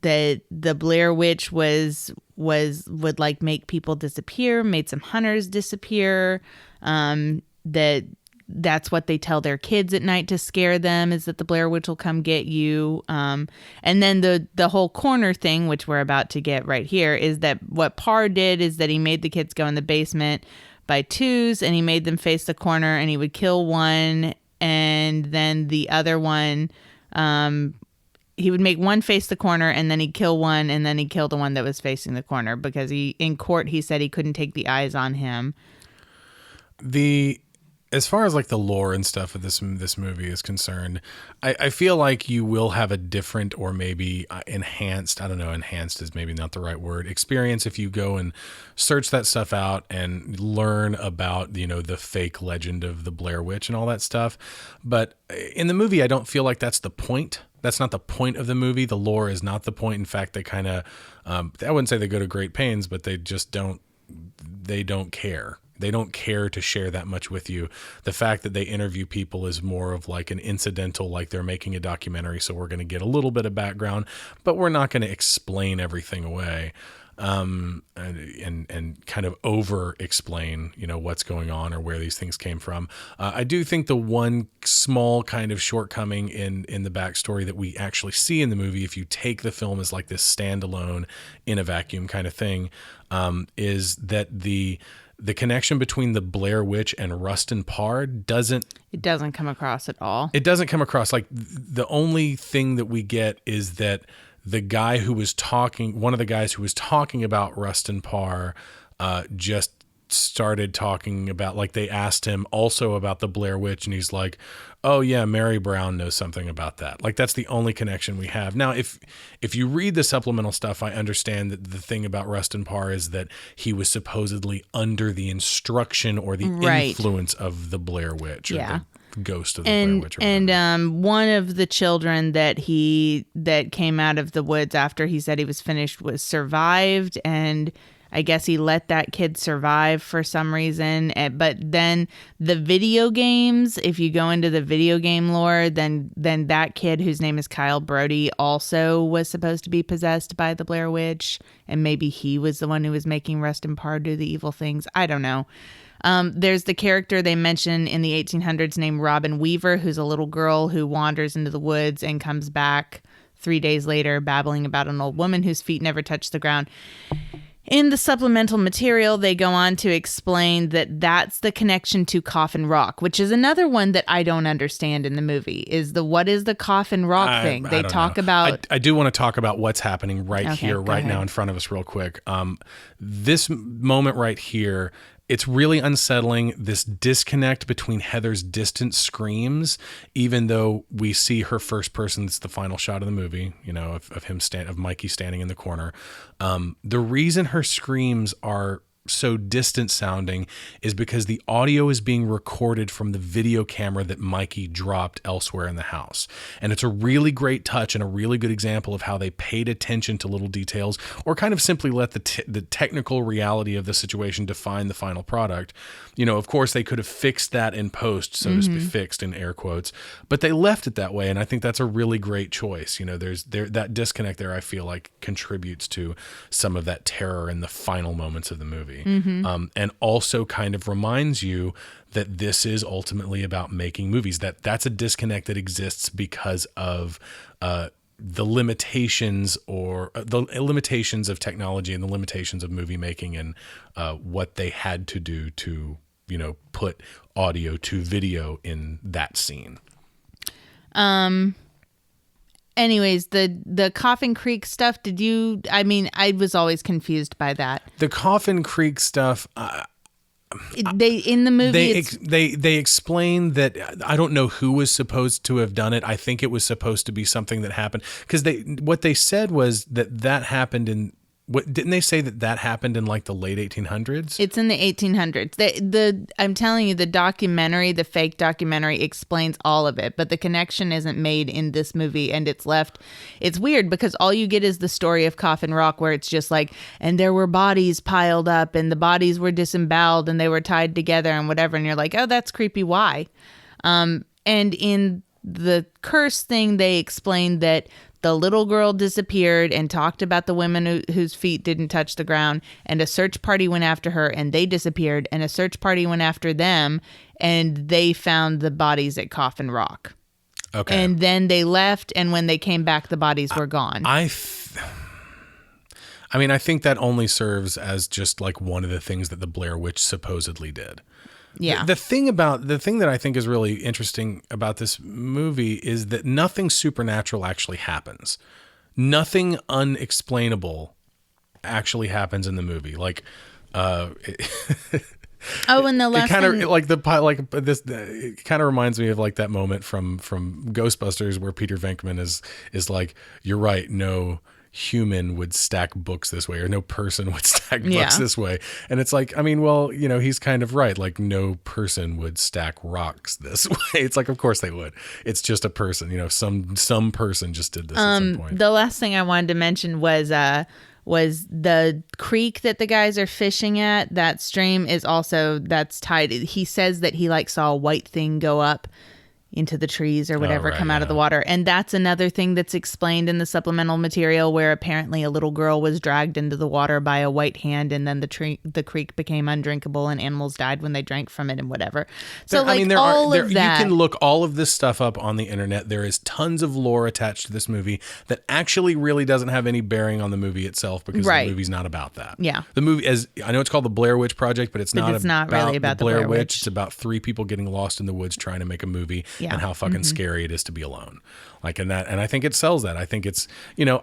that the Blair Witch would like make people disappear, made some hunters disappear. That's what they tell their kids at night to scare them, is that the Blair Witch will come get you. And then the whole corner thing, which we're about to get right here, is that what Parr did is that he made the kids go in the basement by twos, and he made them face the corner, and he would kill one, and then the other one, he would make one face the corner, and then he'd kill one, and then he'd kill the one that was facing the corner, because in court he said he couldn't take the eyes on him. As far as like the lore and stuff of this movie is concerned, I feel like you will have a different, or maybe enhanced, I don't know, enhanced is maybe not the right word, experience if you go and search that stuff out and learn about, the fake legend of the Blair Witch and all that stuff. But in the movie, I don't feel like that's the point. That's not the point of the movie. The lore is not the point. In fact, they kind of, I wouldn't say they go to great pains, but they just don't care. They don't care to share that much with you. The fact that they interview people is more of like an incidental, like they're making a documentary, so we're going to get a little bit of background, but we're not going to explain everything away, and kind of over explain, what's going on or where these things came from. I do think the one small kind of shortcoming in the backstory that we actually see in the movie, if you take the film as like this standalone in a vacuum kind of thing, is that the connection between the Blair Witch and Rustin Parr doesn't come across at all. It doesn't come across. Like the only thing that we get is that the guy who was talking, one of the guys who was talking about Rustin Parr, just started talking about, like, they asked him also about the Blair Witch, and he's like, oh yeah, Mary Brown knows something about that. Like, that's the only connection we have. Now, if you read the supplemental stuff, I understand that the thing about Rustin Parr is that he was supposedly under the instruction or the influence of the Blair Witch, or the ghost of the Blair Witch. And one of the children that came out of the woods after he said he was finished was survived, and I guess he let that kid survive for some reason. But then the video games, if you go into the video game lore, then that kid, whose name is Kyle Brody, also was supposed to be possessed by the Blair Witch. And maybe he was the one who was making Rustin Parr do the evil things. I don't know. There's the character they mention in the 1800s named Robin Weaver, who's a little girl who wanders into the woods and comes back 3 days later babbling about an old woman whose feet never touch the ground. In the supplemental material, they go on to explain that that's the connection to Coffin Rock, which is another one that I don't understand in the movie. What is the Coffin Rock thing? They talk about... I do want to talk about what's happening right now in front of us real quick. This moment right here, it's really unsettling, this disconnect between Heather's distant screams, even though we see her first person. It's the final shot of the movie, of Mikey standing in the corner. The reason her screams are so distant sounding is because the audio is being recorded from the video camera that Mikey dropped elsewhere in the house. And it's a really great touch and a really good example of how they paid attention to little details, or kind of simply let the technical reality of the situation define the final product. Of course they could have fixed that in post, so to speak, fixed in air quotes, but they left it that way. And I think that's a really great choice. There's that disconnect there, I feel like, contributes to some of that terror in the final moments of the movie. And also kind of reminds you that this is ultimately about making movies. That's a disconnect that exists because of the limitations of technology and the limitations of movie making, and what they had to do to put audio to video in that scene. Anyways, the Coffin Creek stuff, I was always confused by that. The Coffin Creek stuff, in the movie they explain that I don't know who was supposed to have done it. I think it was supposed to be something that happened, because what they said was that happened in didn't they say that happened in like the late 1800s? It's in the 1800s. I'm telling you, the fake documentary explains all of it, but the connection isn't made in this movie, and it's weird because all you get is the story of Coffin Rock, where it's just like, and there were bodies piled up and the bodies were disemboweled and they were tied together and whatever, and you're like, oh, that's creepy, why? And in the curse thing, they explained that the little girl disappeared and talked about the women whose feet didn't touch the ground, and a search party went after her and they disappeared, and a search party went after them and they found the bodies at Coffin Rock. Okay. And then they left, and when they came back, the bodies were gone. I think that only serves as just like one of the things that the Blair Witch supposedly did. Yeah. The thing that I think is really interesting about this movie is that nothing supernatural actually happens. Nothing unexplainable actually happens in the movie. Like, and the last it kind of reminds me of like that moment from Ghostbusters where Peter Venkman is like, you're right, no human would stack books this way, or no person would stack books this way. And it's like, he's kind of right. Like, no person would stack rocks this way. It's like, of course they would. It's just a person, some person just did this at some point. The last thing I wanted to mention was the creek that the guys are fishing at. That stream is also, that's tied. He says that he saw a white thing go up into the trees or whatever, come out of the water. And that's another thing that's explained in the supplemental material, where apparently a little girl was dragged into the water by a white hand, and then the creek became undrinkable and animals died when they drank from it and whatever. So you can look all of this stuff up on the internet. There is tons of lore attached to this movie that actually really doesn't have any bearing on the movie itself, because the movie's not about that. Yeah. The movie, I know it's called the Blair Witch Project, but it's not really about the Blair Witch. It's about 3 people getting lost in the woods trying to make a movie. And how fucking scary it is to be alone. And I think it sells that. I think it's,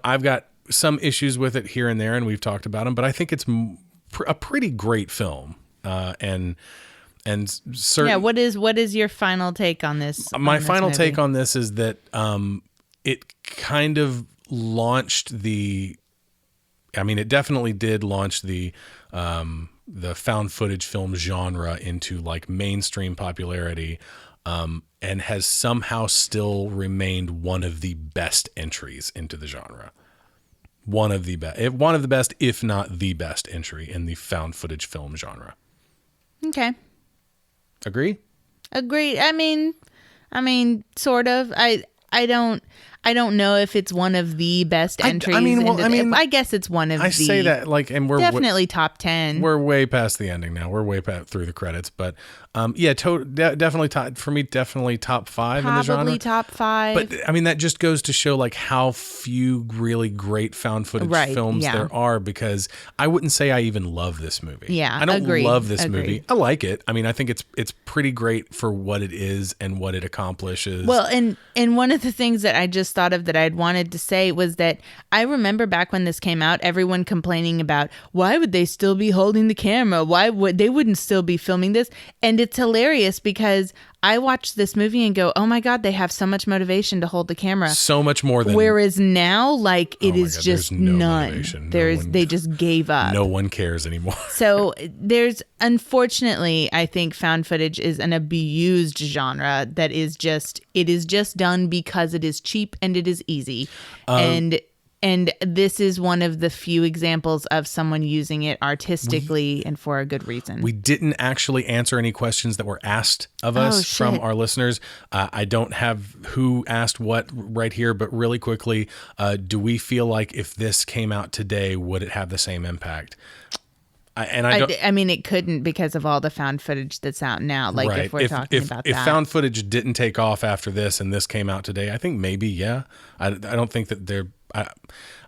I've got some issues with it here and there, and we've talked about them, but I think it's a pretty great film. And certainly, what is your final take on this? My final take on this is that it kind of launched it definitely did launch the found footage film genre into mainstream popularity. And has somehow still remained one of the best entries into the genre. One of the best, if not the best entry in the found footage film genre. Okay. Agree? Agree. I mean, sort of. I don't know if it's one of the best entries. I guess it's one of I say that and we're definitely top 10. We're way past the ending now. We're way past through the credits, but definitely top for me. Definitely top 5 in the genre. Probably top 5. But that just goes to show how few really great found footage films there are. Because I wouldn't say I even love this movie. Yeah, I don't love this movie. I like it. I think it's pretty great for what it is and what it accomplishes. Well, and one of the things that I just thought of that I'd wanted to say was that I remember back when this came out, everyone complaining about why would they still be holding the camera? Why would they wouldn't still be filming this? And it's hilarious because I watched this movie and go, oh my God, they have so much motivation to hold the camera. So much more than. Whereas now, it is just none. They just gave up. No one cares anymore. So unfortunately, I think found footage is an abused genre that is just done because it is cheap and it is easy. And this is one of the few examples of someone using it artistically and for a good reason. We didn't actually answer any questions that were asked of us from our listeners. I don't have who asked what right here, but really quickly, do we feel like if this came out today, would it have the same impact? It couldn't because of all the found footage that's out now. If we're talking about that. If found footage didn't take off after this and this came out today, I think maybe, yeah. I don't think that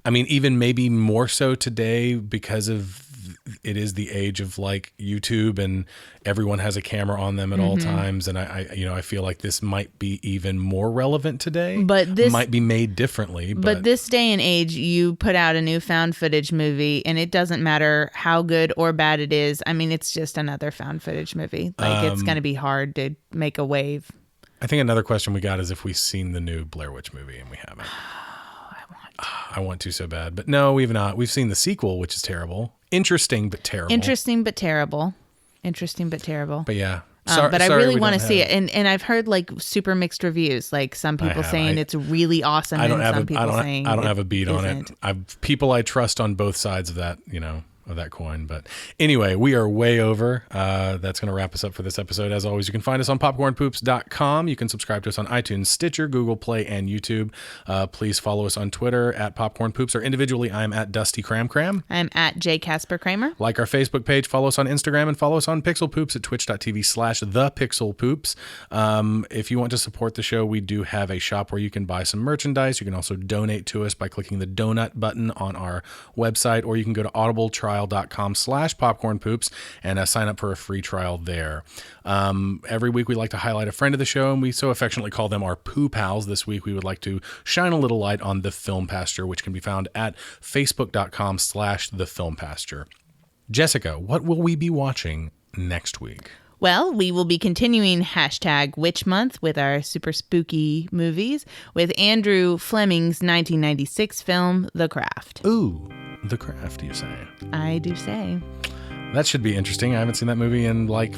even maybe more so today because of it is the age of like YouTube and everyone has a camera on them at all times. And I feel like this might be even more relevant today, but this might be made differently. But this day and age, you put out a new found footage movie and it doesn't matter how good or bad it is. I mean, it's just another found footage movie. Like it's going to be hard to make a wave. I think another question we got is if we've seen the new Blair Witch movie, and we haven't. I want to so bad. But no, we've not. We've seen the sequel, which is terrible. Interesting, but terrible. Interesting, but terrible. Interesting, but terrible. But yeah. But I really want to see it. And I've heard like super mixed reviews. Like some people saying it's really awesome and some people saying I don't have a beat on it. People I trust on both sides of that, of that coin. But anyway, we are way over. That's going to wrap us up for this episode. As always, you can find us on popcornpoops.com. You can subscribe to us on iTunes, Stitcher, Google Play, and YouTube. Please follow us on Twitter at popcornpoops, or individually, I'm at Dusty Cram Cram. I'm at J Casper Kramer. Like our Facebook page, follow us on Instagram, and follow us on Pixel Poops at twitch.tv/thepixelpoops. If you want to support the show, we do have a shop where you can buy some merchandise. You can also donate to us by clicking the donut button on our website, or you can go to audibletrial.com/popcornpoops and sign up for a free trial there. Every week we like to highlight a friend of the show, and we so affectionately call them our poo pals. This week we would like to shine a little light on The Film Pasture, which can be found at facebook.com/thefilmpasture. Jessica, what will we be watching next week? Well, we will be continuing #Witch Month with our super spooky movies with Andrew Fleming's 1996 film, The Craft. Ooh, The Craft, you say? I do say. That should be interesting. I haven't seen that movie in like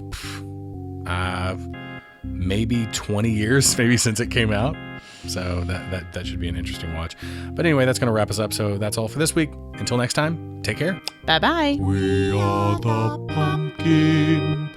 maybe 20 years, maybe since it came out. So that should be an interesting watch. But anyway, that's going to wrap us up. So that's all for this week. Until next time, take care. Bye-bye. We are the pumpkin